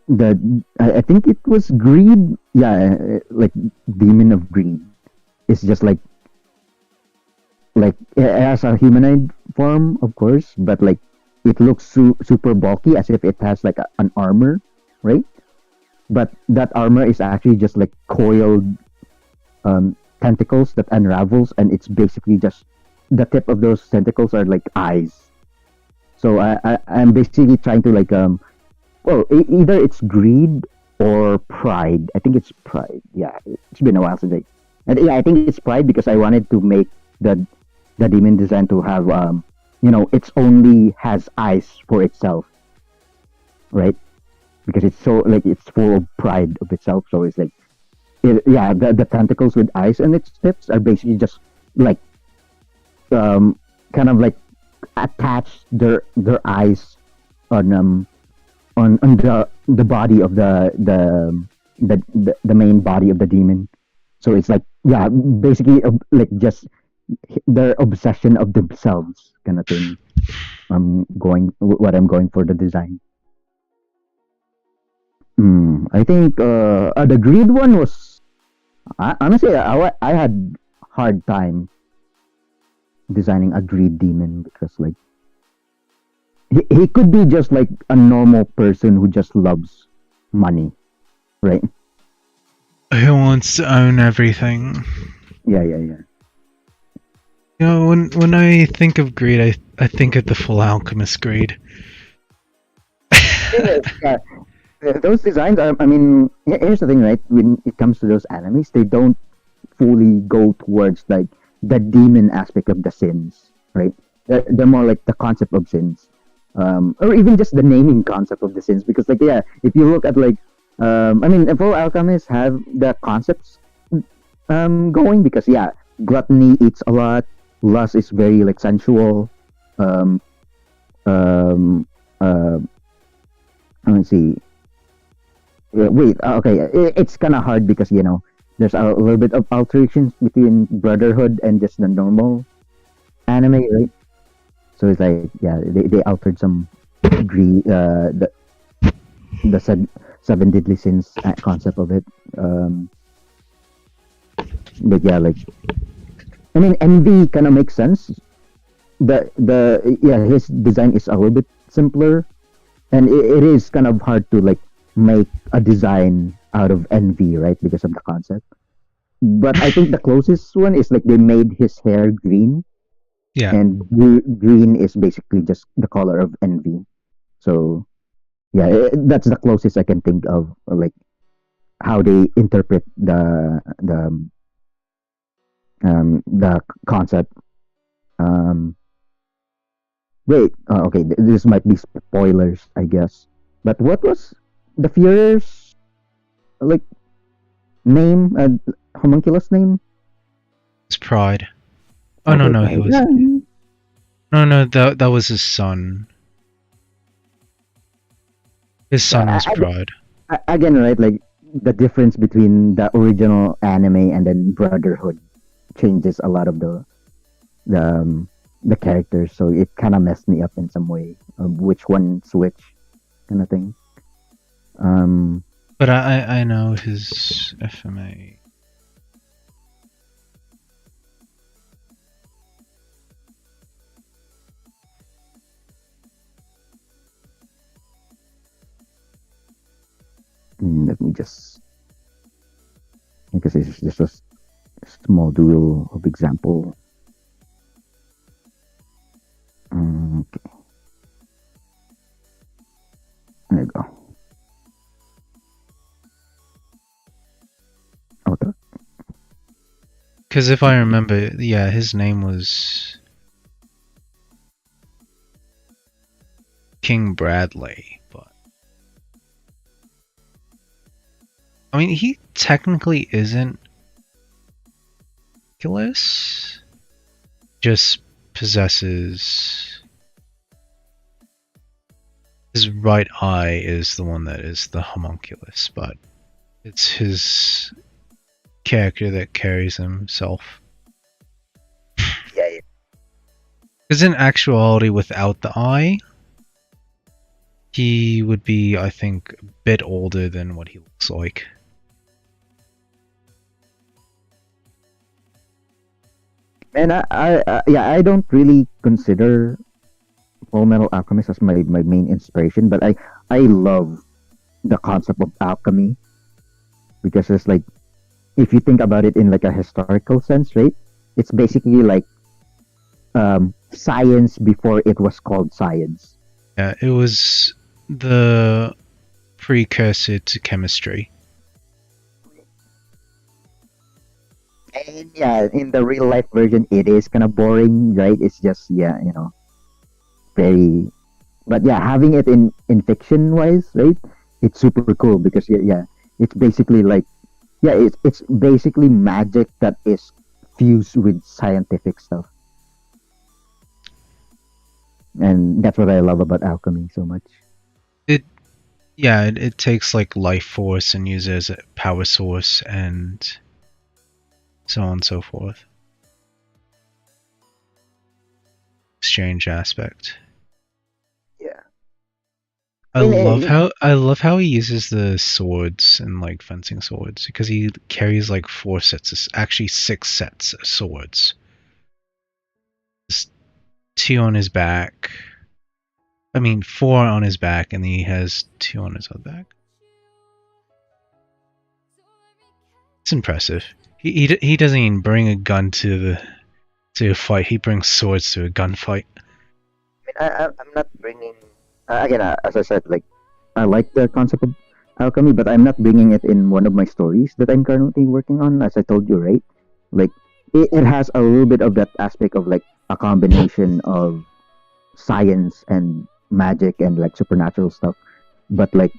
the I think it was greed. Yeah, like demon of greed. It's just like it has a humanoid form, of course, but like it looks super bulky, as if it has like an armor, right? But that armor is actually just like coiled tentacles that unravels, and it's basically just the tip of those tentacles are like eyes. So I'm basically trying to like well, either it's greed or pride. I think it's pride. Yeah, it's been a while since yeah, I think it's pride because I wanted to make the the demon design to have it's only has eyes for itself, right? Because it's so like it's full of pride of itself. So it's like yeah, the tentacles with eyes and its tips are basically just like um kind of like attach their eyes on on the body of the main body of the demon. So it's like yeah, basically like just their obsession of themselves kind of thing. I'm going what I'm going for the design. I think the greed one was honestly I had hard time designing a greed demon because like he could be just like a normal person who just loves money, right? Who wants to own everything? Yeah, yeah, yeah. You know, when I think of greed, I think of the Full Alchemist greed. Yeah, those designs are. I mean, here's the thing, right? When it comes to those animes, they don't fully go towards like the demon aspect of the sins, right? They're more like the concept of sins, or even just the naming concept of the sins. Because like yeah, if you look at like, I mean, Full Alchemists have the concepts going because yeah, gluttony eats a lot, lust is very like sensual, um, um, uh, let me see. Wait, okay, it's kind of hard because there's a little bit of alterations between Brotherhood and just the normal anime, right? So it's like yeah, they altered some degree the seven deadly sins concept of it. But yeah, like I mean, envy kind of makes sense. The yeah, his design is a little bit simpler, and it is kind of hard to like make a design out of envy, right? Because of the concept. But I think the closest one is like they made his hair green, Yeah. and green is basically just the color of envy. So yeah, that's the closest I can think of, like how they interpret the concept. Um, wait, okay, this might be spoilers, I guess. But what was the Führer's like name? Homunculus name? It's Pride. Oh no, Okay, no, he Pride. was. Yeah. No, that was his son. His son was Pride. Again, right? Like the difference between the original anime and then Brotherhood changes a lot of the um, the characters, so it kind of messed me up in some way of which one switch kind of thing. Um, But I know his FMA. let me just because this is just a small duel of example. Okay, there you go. Because if I remember, yeah, his name was King Bradley, but I mean, he technically isn't homunculus, just possesses his right eye is the one that is the homunculus, but it's his character that carries himself. Yeah. Because in actuality, without the eye, he would be, I think, a bit older than what he looks like. And I don't really consider Full Metal Alchemist as my main inspiration, but I love the concept of alchemy because it's like, if you think about it in like a historical sense, right? It's basically like science before it was called science. Yeah, it was the precursor to chemistry. And yeah, in the real life version, it is kind of boring, right? It's just, very. But yeah, having it in fiction wise, right? It's super cool because it's basically like, it's basically magic that is fused with scientific stuff, and that's what I love about alchemy so much. It takes like life force and uses it as a power source and so on and so forth. Exchange aspect. Yeah. I love how he uses the swords and like fencing swords because he carries like 4 sets, actually 6 sets of swords. There's 2 on his back. I mean 4 on his back, and then he has 2 on his other back. It's impressive. He doesn't even bring a gun to a fight. He brings swords to a gunfight. I'm not bringing again, as I said, like, I like the concept of alchemy, but I'm not bringing it in one of my stories that I'm currently working on. As I told you, right? Like, it has a little bit of that aspect of like a combination of science and magic and like supernatural stuff, but like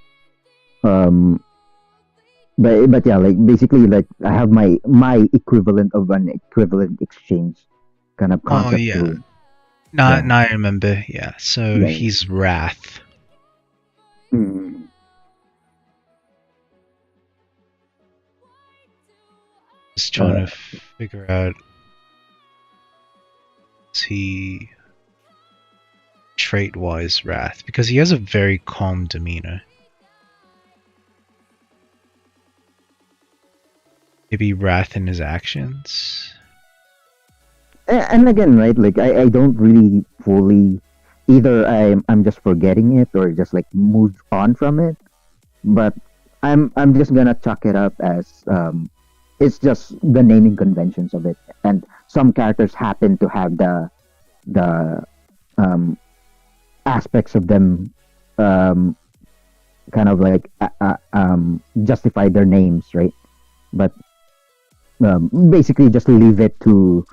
um but yeah, like basically, like, I have my equivalent of an equivalent exchange kind of concept. Oh yeah. To, Now I remember. Yeah. So Yeah. he's Wrath. Mm. Just trying to figure out, is he trait-wise Wrath? Because he has a very calm demeanor. Maybe Wrath in his actions? And again, right, like, I don't really fully, either I'm just forgetting it or just like move on from it, but I'm just gonna chalk it up as it's just the naming conventions of it, and some characters happen to have the aspects of them kind of like justify their names, right? But basically just leave it to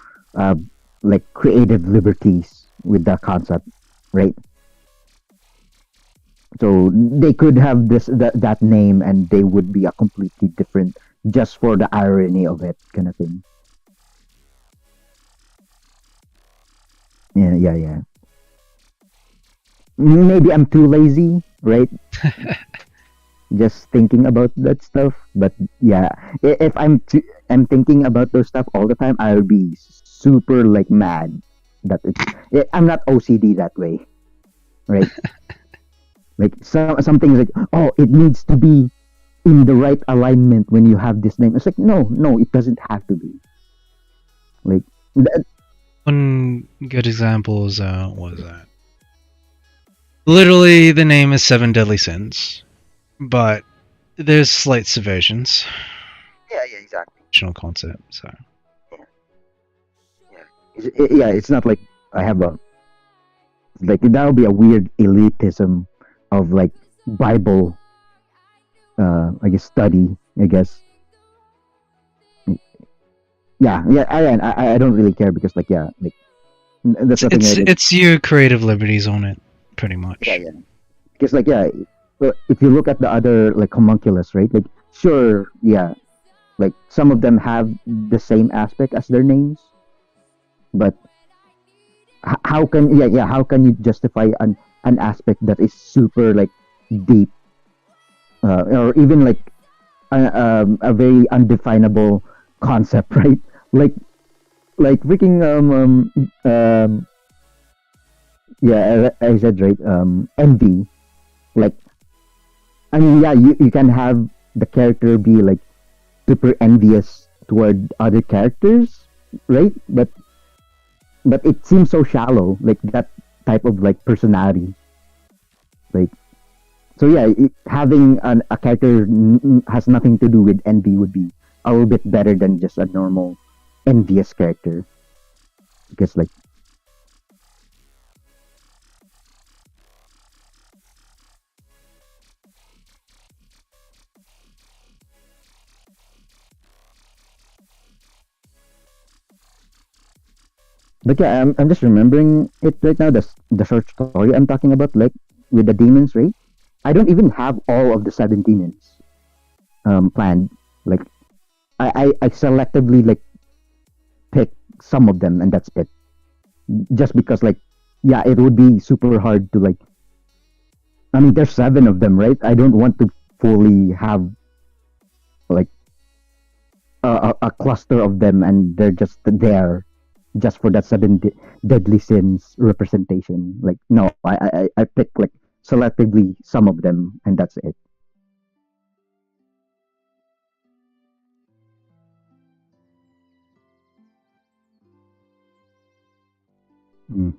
like creative liberties with the concept, right? So they could have that name and they would be a completely different, just for the irony of it, kind of thing. Yeah. Maybe I'm too lazy, right? Just thinking about that stuff. But yeah, if I'm thinking about those stuff all the time, I'll be super like mad that I'm not OCD that way, right? Like some things like, oh, it needs to be in the right alignment when you have this name. It's like, no, it doesn't have to be. Like that. One good example is what was that? Literally, the name is 7 Deadly Sins, but there's slight subversions. Yeah, exactly. Original concept, so. Yeah, it's not like I have a, like, that would be a weird elitism of like Bible, I guess, study, I guess. yeah. I don't really care because like yeah, like that's the thing. It's your creative liberties on it, pretty Yeah, much. yeah. Because like yeah, if you look at the other like homunculus, right? Like sure, yeah, like some of them have the same aspect as their names, but how can how can you justify an aspect that is super like deep, or even like a very undefinable concept, right? Like freaking yeah, I said right, envy. Like I mean, yeah, you can have the character be like super envious toward other characters, right? But it seems so shallow, like that type of like personality, like so yeah, having a character has nothing to do with envy would be a little bit better than just a normal envious character, because like but yeah, I'm just remembering it right now. The short story I'm talking about, like with the demons, right? I don't even have all of the seven demons planned. Like I selectively like pick some of them, and that's it. Just because like yeah, it would be super hard to like. I mean, there's seven of them, right? I don't want to fully have like a cluster of them, and they're just there just for that seven deadly sins representation. Like no, I pick like selectively some of them, and that's it. Mm.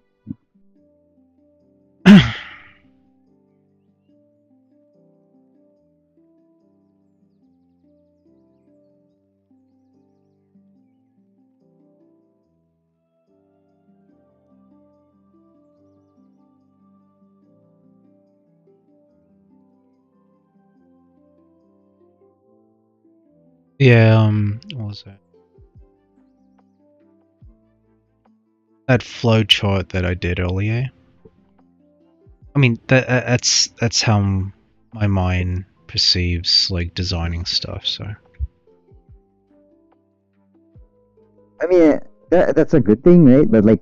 Yeah, what was that? That flow chart that I did earlier. I mean, that's how my mind perceives like designing stuff. So I mean, that's a good thing, right? But like,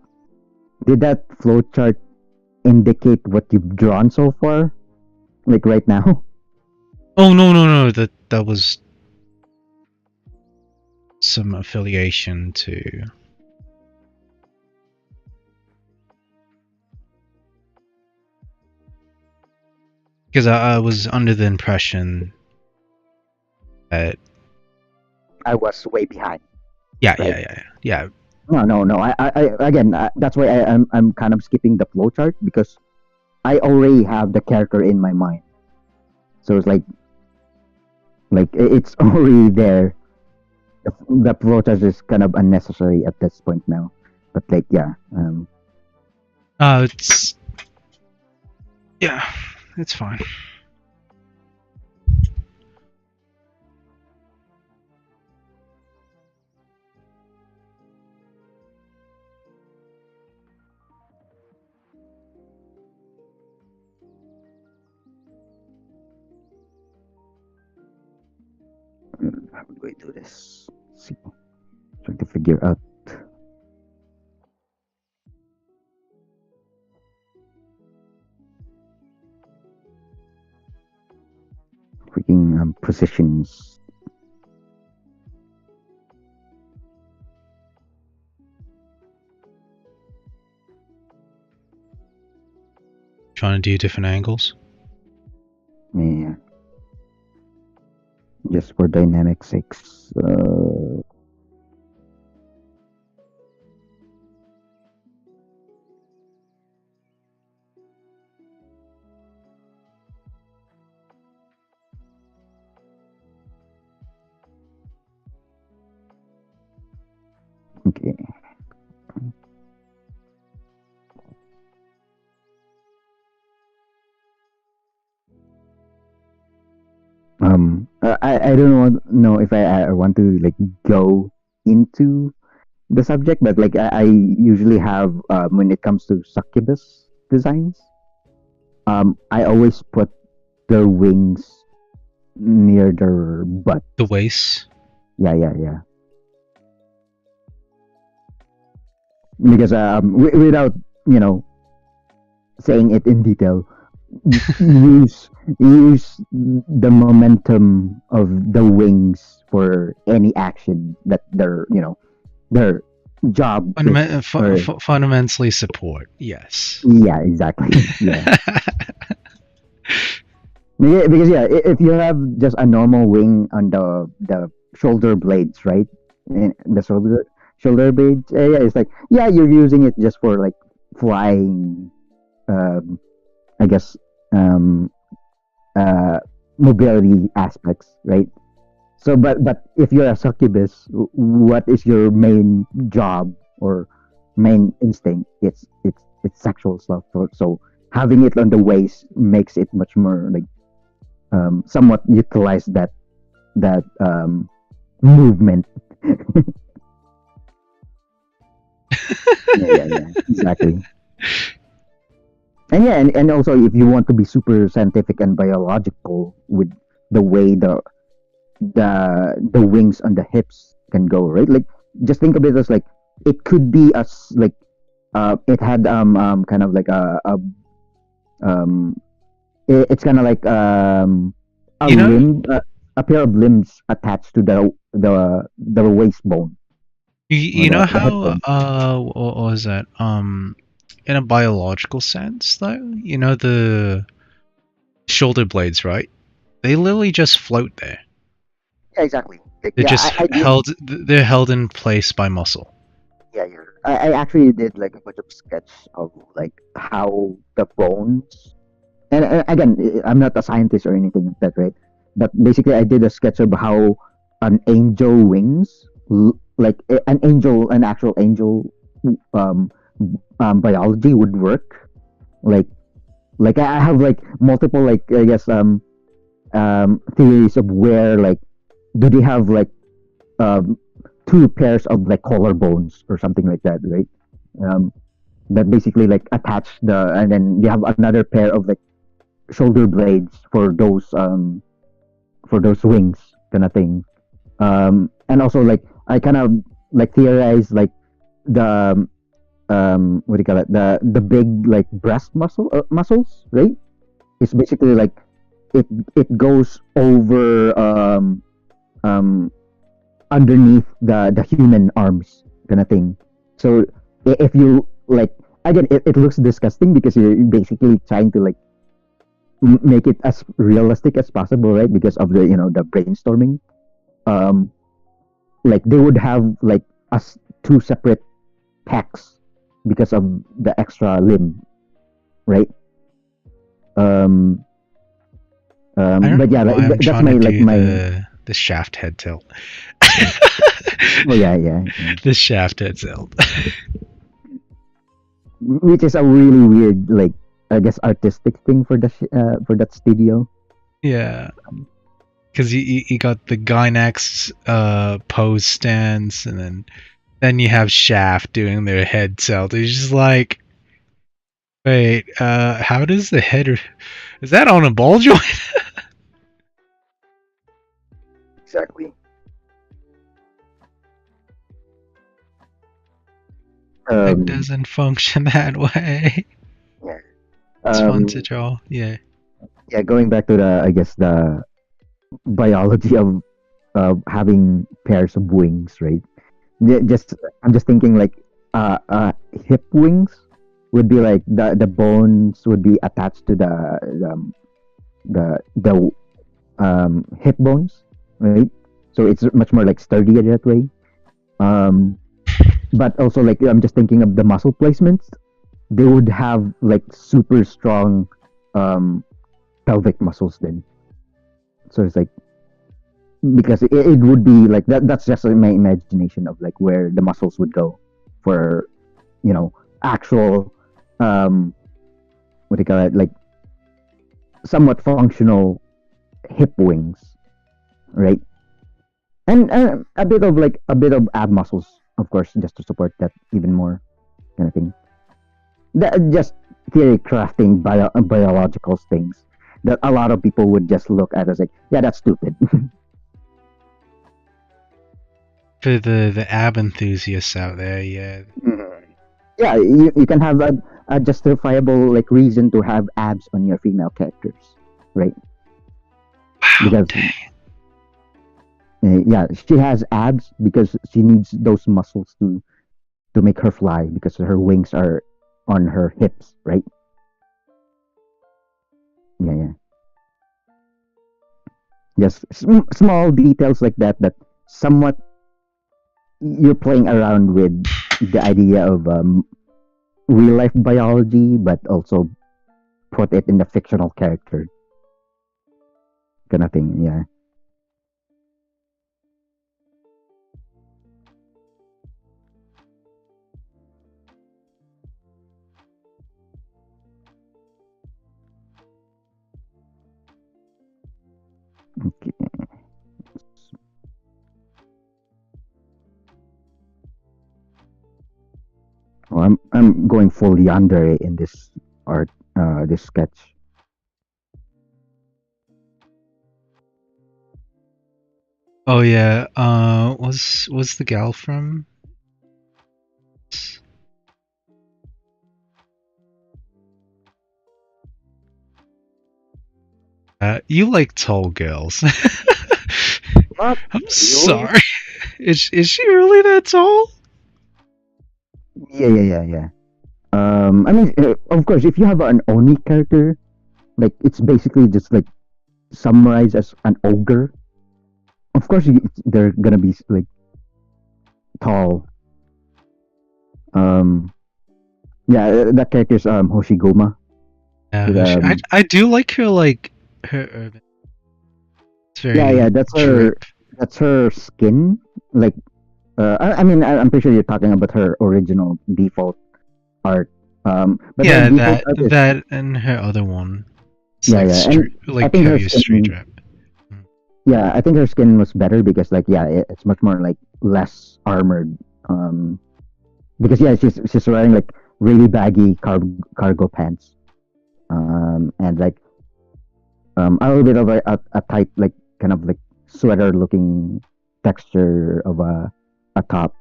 did that flowchart indicate what you've drawn so far? Like right now? oh no, that was some affiliation to, because I was under the impression that I was way behind, right? yeah. No. I again, that's why I'm kind of skipping the flowchart because I already have the character in my mind. So it's like it's already there. The flowchart is kind of unnecessary at this point now. But like yeah, It's yeah, it's fine. how do I do this? Let's see, trying to figure out. Freaking positions. Trying to do different angles. Yeah. Just for dynamic sakes. Okay. I don't know if I want to like go into the subject, but like I usually have when it comes to succubus designs, I always put their wings near their butt. The waist. Yeah. Because without saying it in detail, use the momentum of the wings for any action that their job Fundamentally support. Yes. Yeah, exactly. Yeah. Because if you have just a normal wing on the shoulder blades, right? The shoulder blades area is like, yeah, you're using it just for like flying, I guess, um, mobility aspects, right? So, but if you're a succubus, what is your main job or main instinct? It's sexual stuff. So having it on the waist makes it much more like somewhat utilize that movement. yeah, exactly. And also if you want to be super scientific and biological with the way the wings on the hips can go, right? Like just think of it as like it could be as like it had kind of like it's kind of like a limb, a pair of limbs attached to the waist bone. You know how what was that? In a biological sense, though, the shoulder blades, right? They literally just float there. Yeah, exactly. They're just held. They're held in place by muscle. Yeah, I actually did like a bunch of sketch of like how the bones. And again, I'm not a scientist or anything like that, right? But basically, I did a sketch of how an angel wings, like an actual angel, biology would work. Like I have like multiple like I guess theories of where like do they have like two pairs of like collarbones or something like that, right? That basically like attach and then you have another pair of like shoulder blades for those wings kind of thing. And also like I kind of like theorize like the what do you call it, the big like breast muscles, right? It's basically like it goes over underneath the human arms kind of thing. So if you like again it looks disgusting because you're basically trying to like make it as realistic as possible, right? Because of the brainstorming. Like they would have like two separate pecs because of the extra limb, right? But yeah, that's the shaft head tilt. Oh yeah. The shaft head tilt. Which is a really weird, like I guess, artistic thing for that studio. Yeah, because you got the Gynax pose stance, and then you have Shaft doing their head tilt. It's just like, wait, how does the head? Is that on a ball joint? Exactly. It doesn't function that way. Yeah. It's fun to draw. Yeah. Yeah, going back to the biology of having pairs of wings, right? I'm just thinking like hip wings would be like the bones would be attached to the hip bones, right? So it's much more like sturdier that way. But also like I'm just thinking of the muscle placements. They would have like super strong pelvic muscles then. So it's like because it would be like that's just my imagination of like where the muscles would go for actual what do you call it, like somewhat functional hip wings, right? and a bit of ab muscles, of course, just to support that even more kind of thing. That just theory crafting biological things that a lot of people would just look at as like, yeah, that's stupid. For the ab enthusiasts out there, yeah. Yeah, you can have a justifiable like reason to have abs on your female characters, right? Wow, Because yeah, she has abs because she needs those muscles to make her fly because her wings are on her hips, right? Yeah. Just small details like that that somewhat you're playing around with the idea of real life biology, but also put it in the fictional character kind of thing. Yeah. Okay. Oh, I'm going full yandere in this art, this sketch. Oh yeah. Was the gal from? You like tall girls. Not I'm really. sorry. Is she really that tall? Yeah. I mean, of course, if you have an Oni character, like it's basically just like summarized as an ogre. Of course, they're gonna be like tall. Yeah, that character's Hoshigoma. Yeah, I do like her her. It's very Yeah, that's her. drip. That's her skin. Like, I mean, I'm pretty sure you're talking about her original default art. But Yeah, her default art is, that and her other one. It's yeah, and I like think her heavy straight skin. drip. Yeah, I think her skin was better because, like, yeah, it's much more like less armored. Because yeah, she's wearing like really baggy cargo pants. And like a little bit of a tight like kind of like sweater looking texture of a top.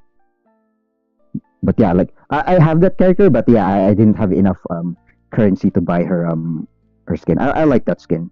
But yeah, like I have that character, but yeah, I didn't have enough currency to buy her skin. I like that skin.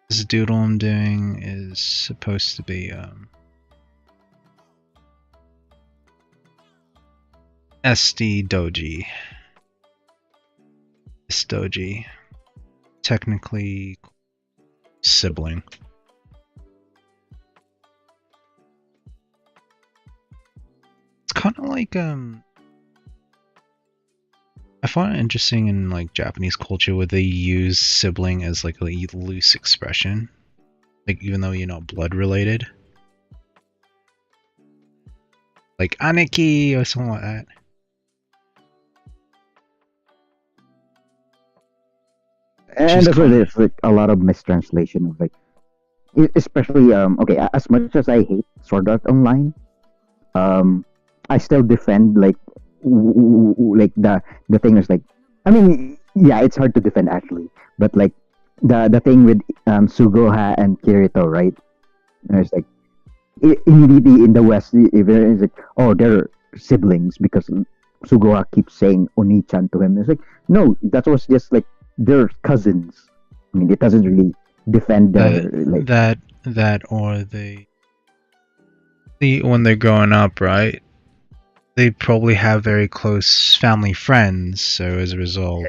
This doodle I'm doing is supposed to be SD Doji. This Doji. Technically sibling. It's kind of like I find it interesting in like Japanese culture where they use sibling as like a loose expression, like even though you're not blood related, like Aniki or something like that. And that's why there's like a lot of mistranslation of like, especially okay, as much as I hate Sword Art Online, I still defend like like the thing is like, I mean, yeah, it's hard to defend actually, but like the thing with Sugoha and Kirito, right? And it's like immediately in the West, even it's like, oh, they're siblings because Sugoha keeps saying Oni-chan to him. It's like, no, that was just like they're cousins. I mean, it doesn't really defend their like that or the when they're growing up, right? they probably have very close family friends, so as a result...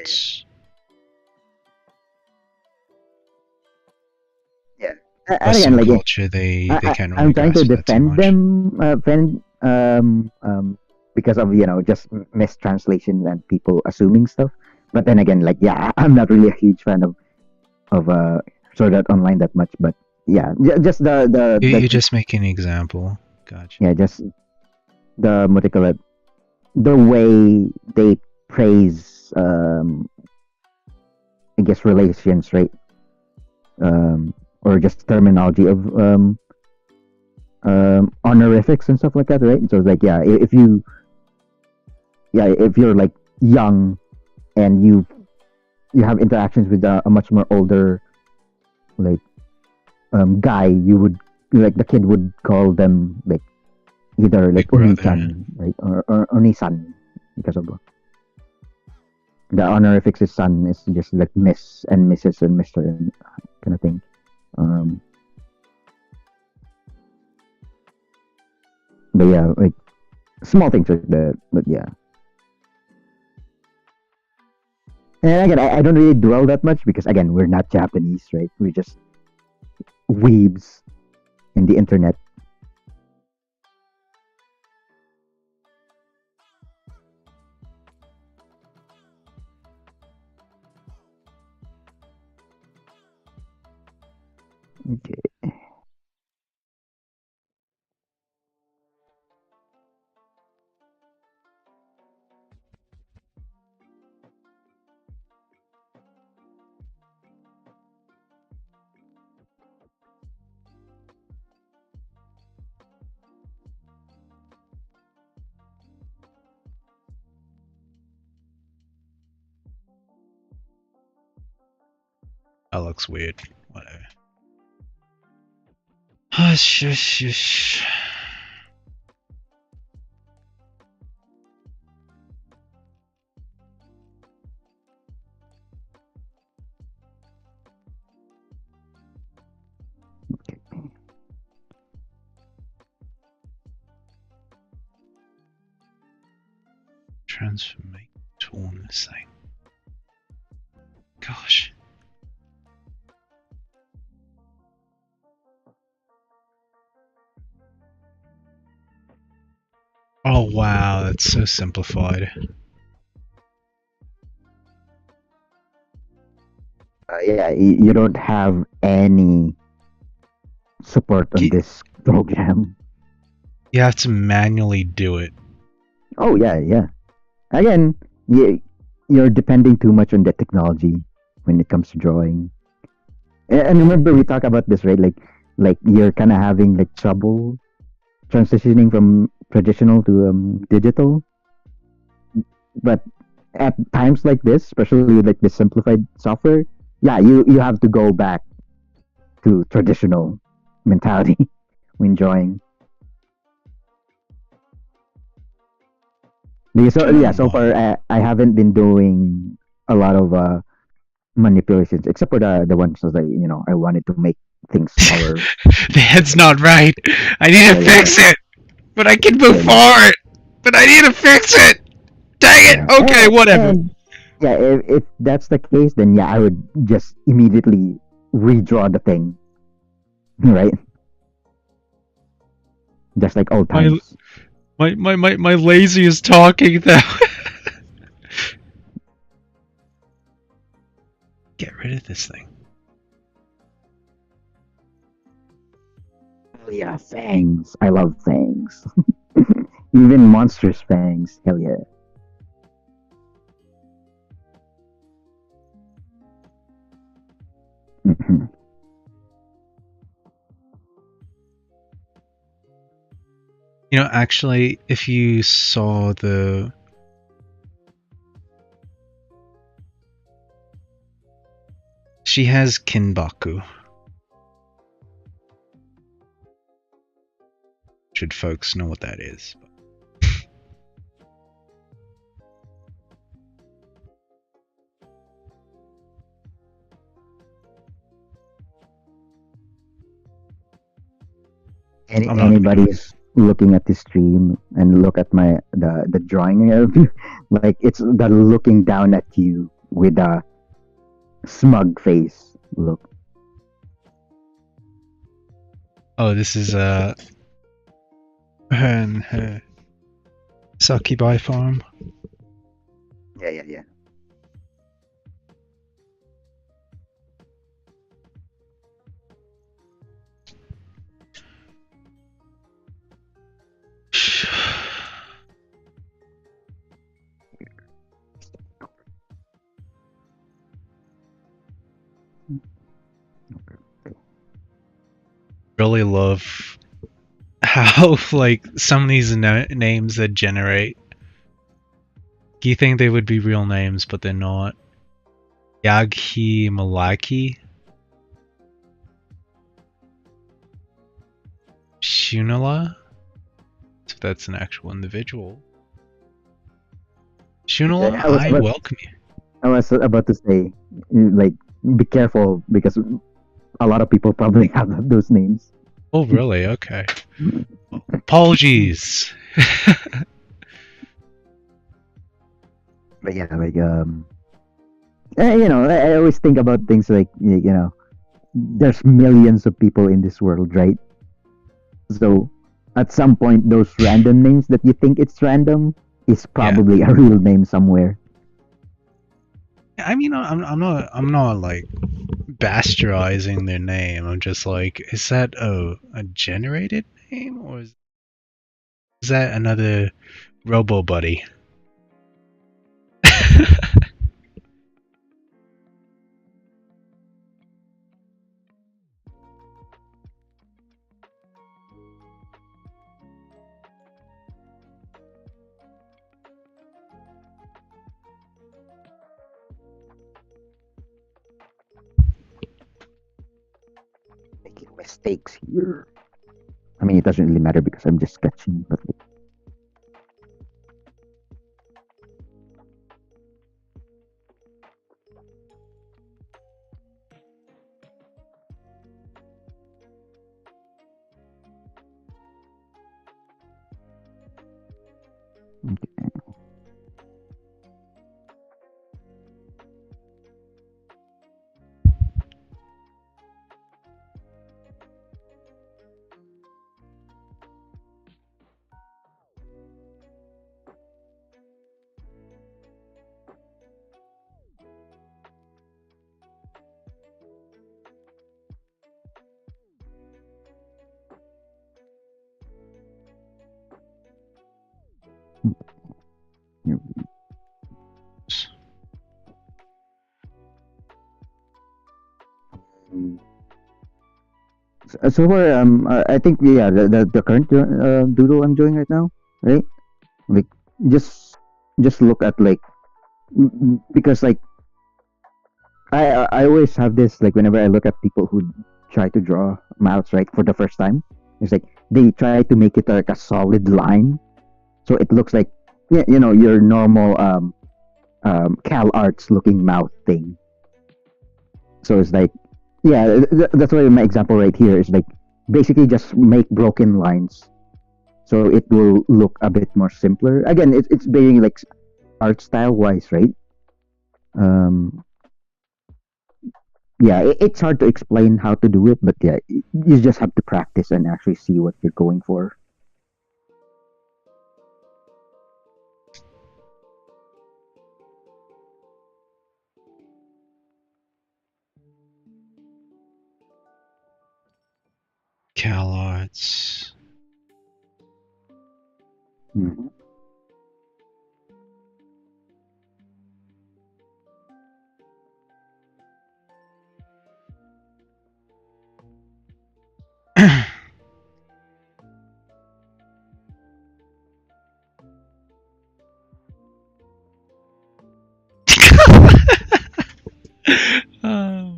Yeah. And Western again, like culture, they can't really I'm trying to grasp that too defend much. them, because of just mistranslation and people assuming stuff. But then again, like I'm not really a huge fan of Sword Art Online that much. But yeah, just You're just making an example. Gotcha. Yeah, just the what do you call it? The way they praise, I guess, relations, right? Or just terminology of honorifics and stuff like that, right? So it's like, if you're like young and you have interactions with a much more older like guy, you would like the kid would call them like either like Oni-chan, right, or Oni-san, because of the honorifics is son is just like Miss and Mrs. and Mister and kind of thing. But yeah, like small things like that. But yeah. And again, I don't really dwell that much because again, we're not Japanese, right? We're just weebs in the internet. Okay. That looks weird. Whatever. Hush, hush, hush. Transformate tool on this thing. Gosh. Oh wow, that's so simplified. You don't have any support on this program. You have to manually do it. Oh yeah. Again, you're depending too much on the technology when it comes to drawing. And remember, we talked about this, right? Like you're kind of having like trouble transitioning from traditional to digital. But at times like this, especially with like the simplified software, you have to go back to traditional mentality when drawing. So far I haven't been doing a lot of manipulations except for the ones that I wanted to make things more. The head's not right. I need to fix it, but I can move forward. But I need to fix it. Dang it. Okay, whatever. If that's the case, then I would just immediately redraw the thing, right? Just like old times. My lazy is talking now. Get rid of this thing. Hell yeah, fangs. I love fangs. Even monstrous fangs. Hell yeah. Mm-hmm. You know, actually, if you saw the... She has Kinbaku. Should folks know what that is? Anybody's looking at this stream, and look at the drawing of you, like it's the looking down at you with a smug face look. Oh, this is her and her succubi farm. Yeah. Really love how like some of these names that generate, you think they would be real names, but they're not. Yaghi Malaki, Shunala, so that's an actual individual. Shunala, I welcome you. I was about to say, like, be careful because a lot of people probably have those names. Oh, really? Okay. Apologies. But yeah, like you know, I always think about things like, you know, there's millions of people in this world, right? So at some point, those random names that you think it's random is probably a real name somewhere. I mean, I'm not like bastardizing their name. I'm just like, is that a generated name, or is that another Robo Buddy? Making mistakes here. I mean, it doesn't really matter because I'm just sketching, but like, okay. So far, I think yeah, the current doodle I'm doing right now, right? Like just look at like because like I always have this like whenever I look at people who try to draw mouths right for the first time, it's like they try to make it like a solid line, so it looks like yeah, you know, your normal Cal Arts looking mouth thing. So it's like yeah, that's why my example right here is like basically just make broken lines, so it will look a bit more simpler. Again, it's very like art style wise, right? Um, yeah, it's hard to explain how to do it, but yeah, you just have to practice and actually see what you're going for. Cal Arts. Mm-hmm. Oh.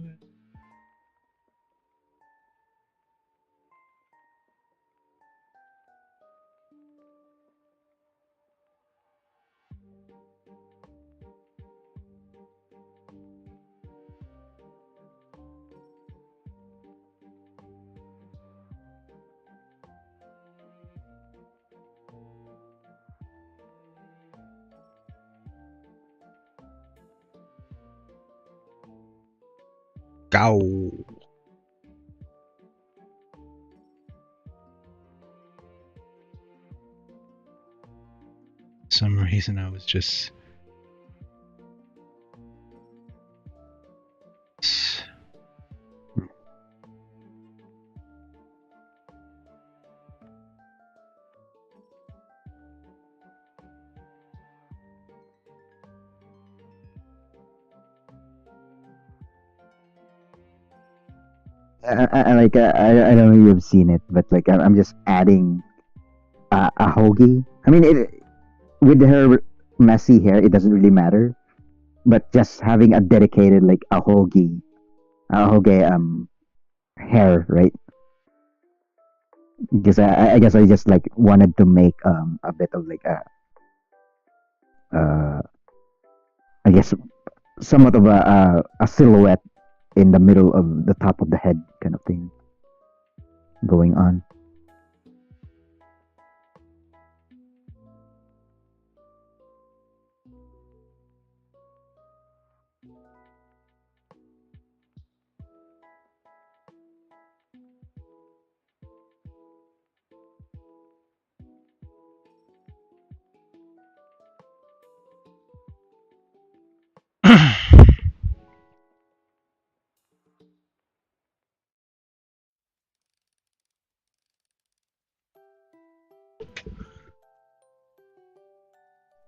Go. For some reason I was just I don't know if you've seen it, but like I'm just adding a hoagie. I mean, with her messy hair, it doesn't really matter. But just having a dedicated like a hoagie hair, right? Because I guess I just like wanted to make a bit of like I guess somewhat of a silhouette in the middle of the top of the head kind of thing going on.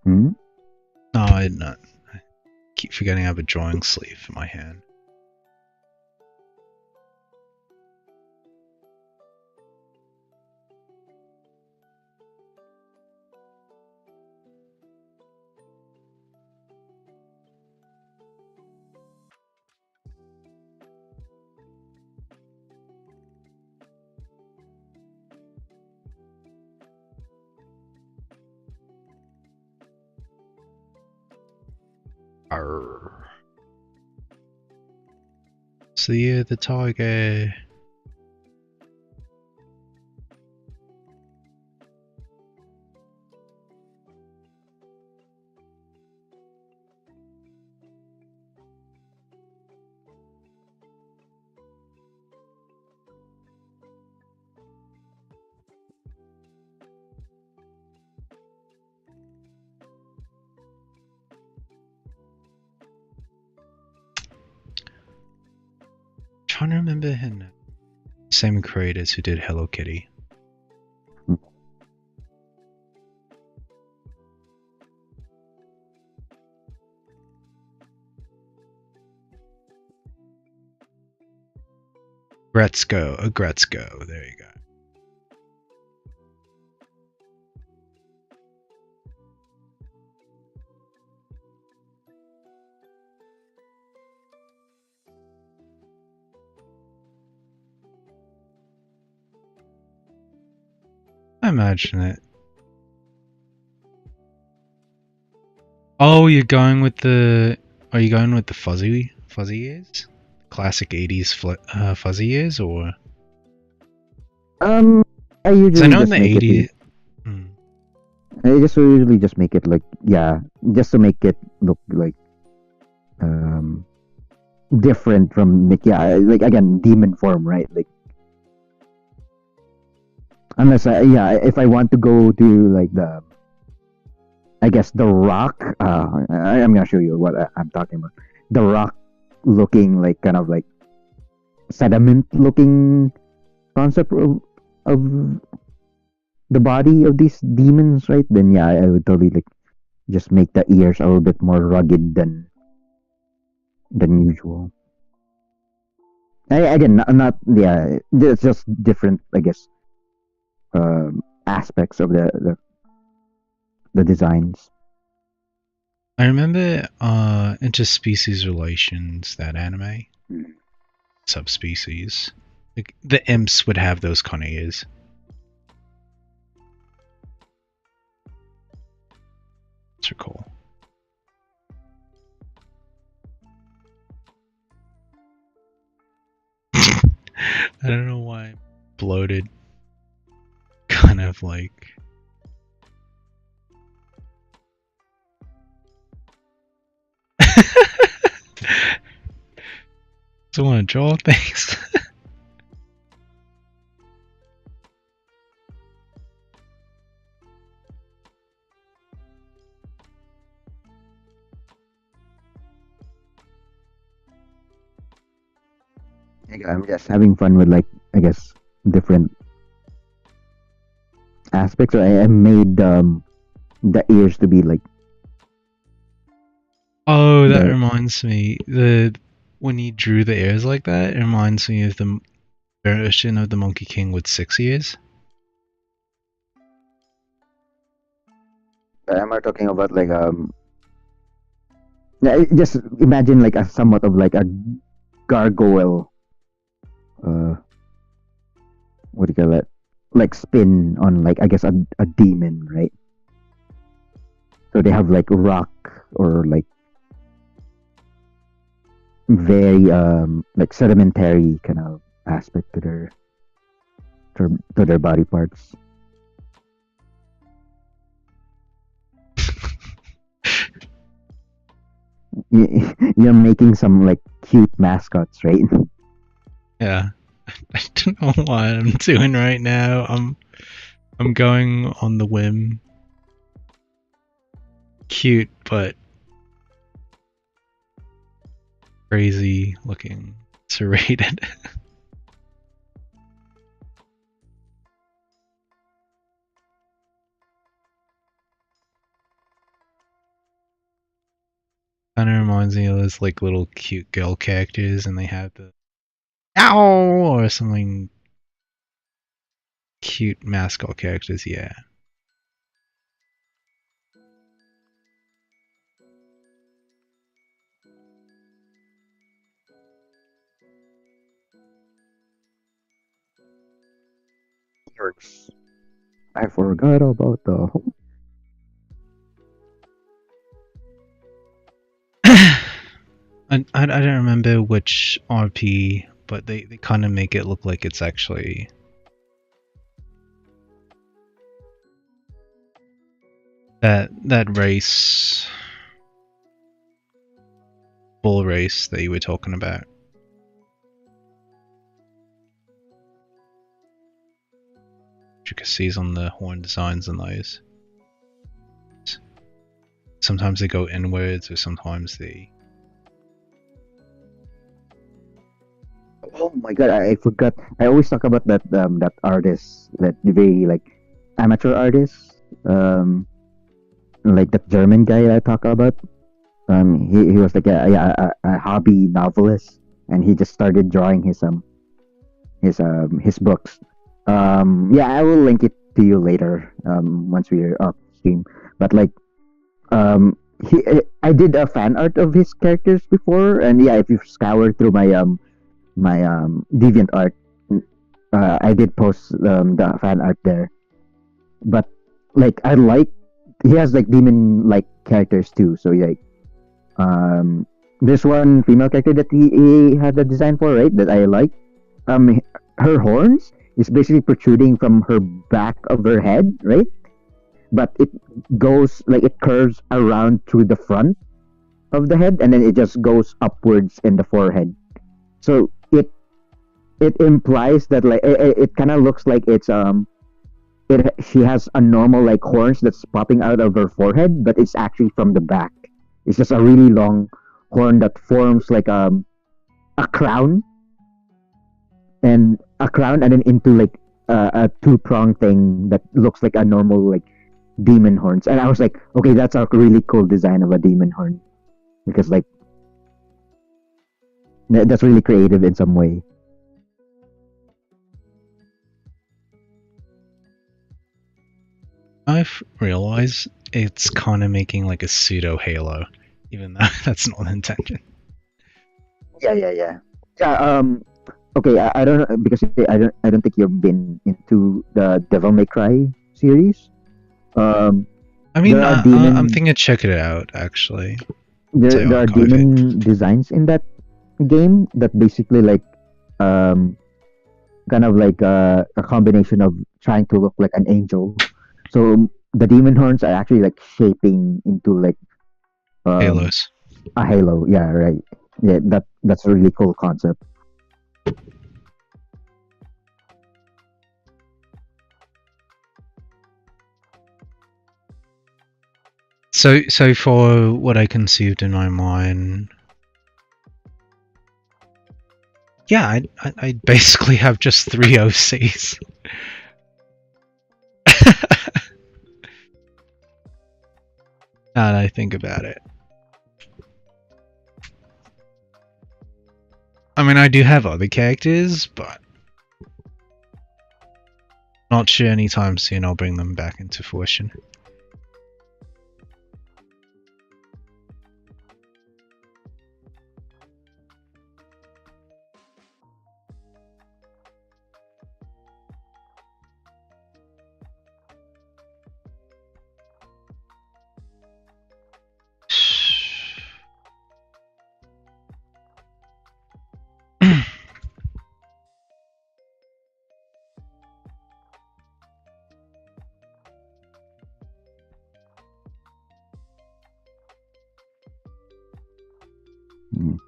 Hmm? No, I not. I keep forgetting I have a drawing sleeve in my hand. Arr. See the tiger. Trying to remember him. Same creators who did Hello Kitty. Gretzko. There you go. I imagine it. Oh, you're going with the. Are you going with the fuzzy ears? Classic 80s fuzzy ears, or? I usually know in just the make 80s. I just usually just make it like just to make it look like different from like like again demon form, right? Like unless if I want to go to like I guess the rock. I'm gonna show you what I'm talking about. The rock looking like kind of like sediment looking concept of the body of these demons, right? Then I would totally like just make the ears a little bit more rugged than usual. Again, not it's just different, I guess, aspects of the designs. I remember interspecies relations, that anime. Subspecies. Like, the imps would have those kind of ears. Let's recall. I don't know why I'm bloated. Kind of like. Still want to draw things. I'm just having fun with like I guess different aspects. I made the ears to be like. Oh, that reminds me. When you drew the ears like that, it reminds me of the version of the Monkey King with 6 ears. Am I talking about like yeah, just imagine like a somewhat of like a gargoyle. What do you call it? Like spin on like I guess a demon, right? So they have like rock or like very like sedimentary kind of aspect to their body parts. You're making some like cute mascots, right? Yeah. I don't know what I'm doing right now. I'm going on the whim. Cute, but crazy looking. Serrated. Kind of reminds me of those like little cute girl characters, and they have the ow or something. Cute mascot characters, yeah. I forgot about the. I don't remember which RP, but they kind of make it look like it's actually that race, bull race that you were talking about. You can see on the horn designs on those. Sometimes they go inwards, or sometimes they. Oh my god, I forgot. I always talk about that that artist, that very like amateur artist, like that German guy I talk about. He was like a hobby novelist, and he just started drawing his books. Yeah, I will link it to you later. Once we're off stream. But like, he I did a fan art of his characters before, and yeah, if you scour through my deviant art, I did post the fan art there. But like, I like he has like demon like characters too. So like, there's one female character that he had a design for, right? That I like. Her horns is basically protruding from her back of her head, right? But it goes like it curves around through the front of the head, and then it just goes upwards in the forehead. So it implies that like it kind of looks like it's she has a normal like horns that's popping out of her forehead, but it's actually from the back. It's just a really long horn that forms like a crown, and then into like a two-pronged thing that looks like a normal like demon horns. And I was like, okay, that's a really cool design of a demon horn, because like that's really creative in some way. I've realized it's kind of making like a pseudo Halo, even though that's not the intention. Yeah. Okay, I don't know, because I don't think you've been into the Devil May Cry series. I mean, I'm thinking of checking it out actually. There are demon designs in that game that basically like kind of like a combination of trying to look like an angel. So the demon horns are actually like shaping into like halos. A halo, yeah, right. Yeah, that's a really cool concept. So for what I conceived in my mind, yeah, I basically have just 3 OCs. Now that I think about it. I mean, I do have other characters, but not sure anytime soon I'll bring them back into fruition. Mm.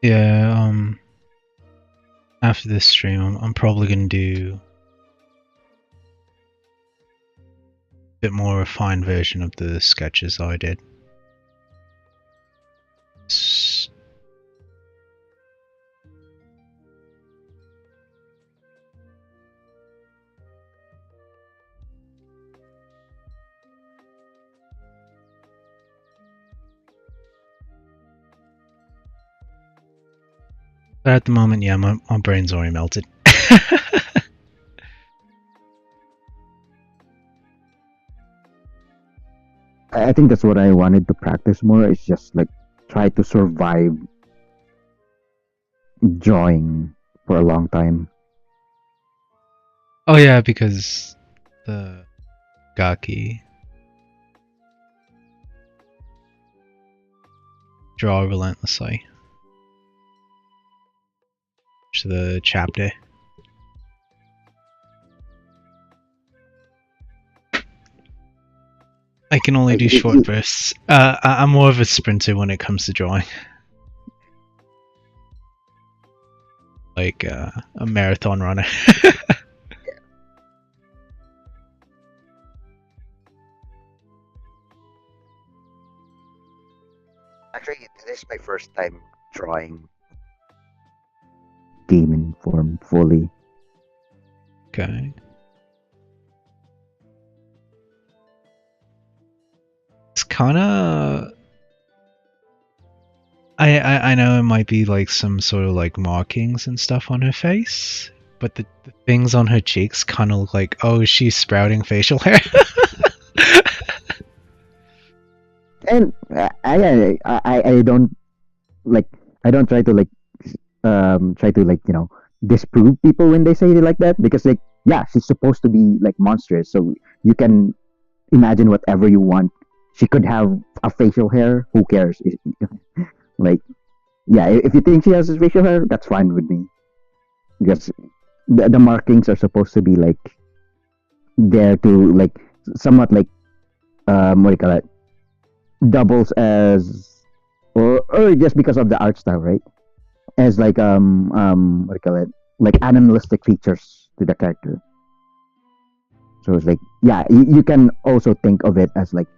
Yeah, after this stream, I'm probably gonna do a bit more refined version of the sketches I did. But at the moment, yeah, my brain's already melted. I think that's what I wanted to practice more. Is just like try to survive drawing for a long time. Oh yeah, because the Gaki draw relentlessly to the chapter. I can only do short bursts. I'm more of a sprinter when it comes to drawing. Like a marathon runner. Actually, this is my first time drawing demon form fully. Okay. It's kind of. I know it might be like some sort of like markings and stuff on her face, but the things on her cheeks kind of look like, oh, she's sprouting facial hair. And I don't like, I don't try to like disprove people when they say it like that, because like, yeah, she's supposed to be like monstrous, so you can imagine whatever you want. She could have a facial hair, who cares? Like, yeah, if you think she has facial hair, that's fine with me, because the markings are supposed to be like there to like somewhat like what do you call it, doubles as, or just because of the art style, right? As like what do you call it, like animalistic features to the character. So it's like, yeah, you can also think of it as like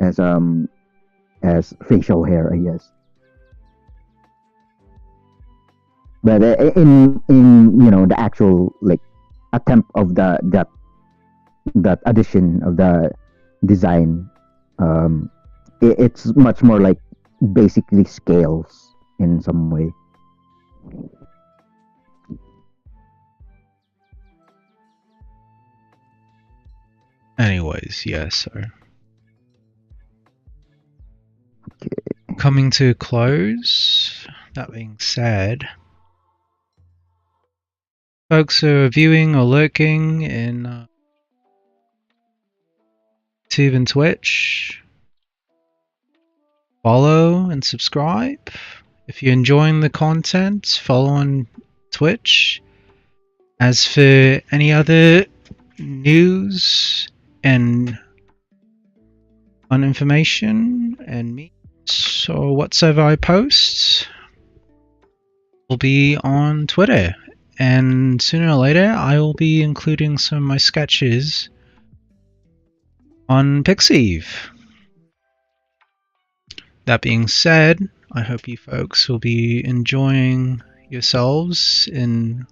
as facial hair, I guess. But in the actual like attempt of that addition of the design, it's much more like basically scales in some way. Anyways, yeah, so coming to a close. That being said, folks who are viewing or lurking in YouTube and Twitch, follow and subscribe. If you're enjoying the content, follow on Twitch. As for any other news and fun information and memes or whatsoever I post, will be on Twitter. And sooner or later, I will be including some of my sketches on Pixiv. That being said, I hope you folks will be enjoying yourselves in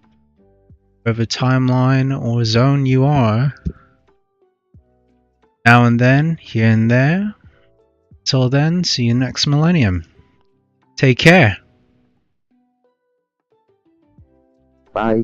whatever timeline or zone you are. Now and then, here and there. Till then, see you next millennium. Take care. Bye.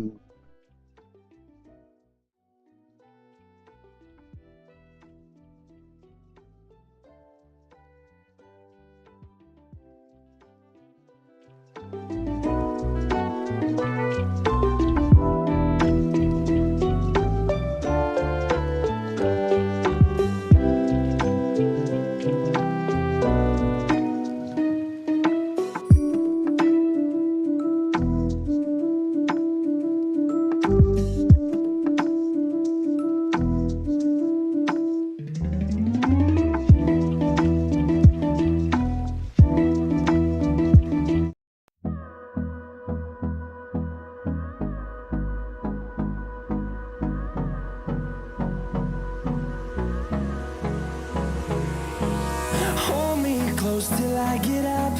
Till I get up,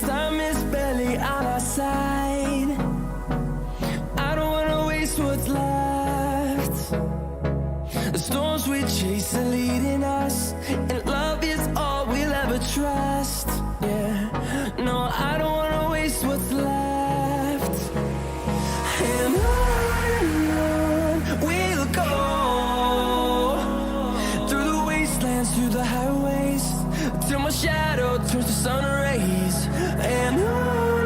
time is barely on our side. I don't wanna waste what's left. The storms we chase are leading us, and love is all we'll ever trust. Yeah, no, I don't wanna waste what's left. And on we'll go, through the wastelands, through the highways, till my shadow turns to sun rays. And on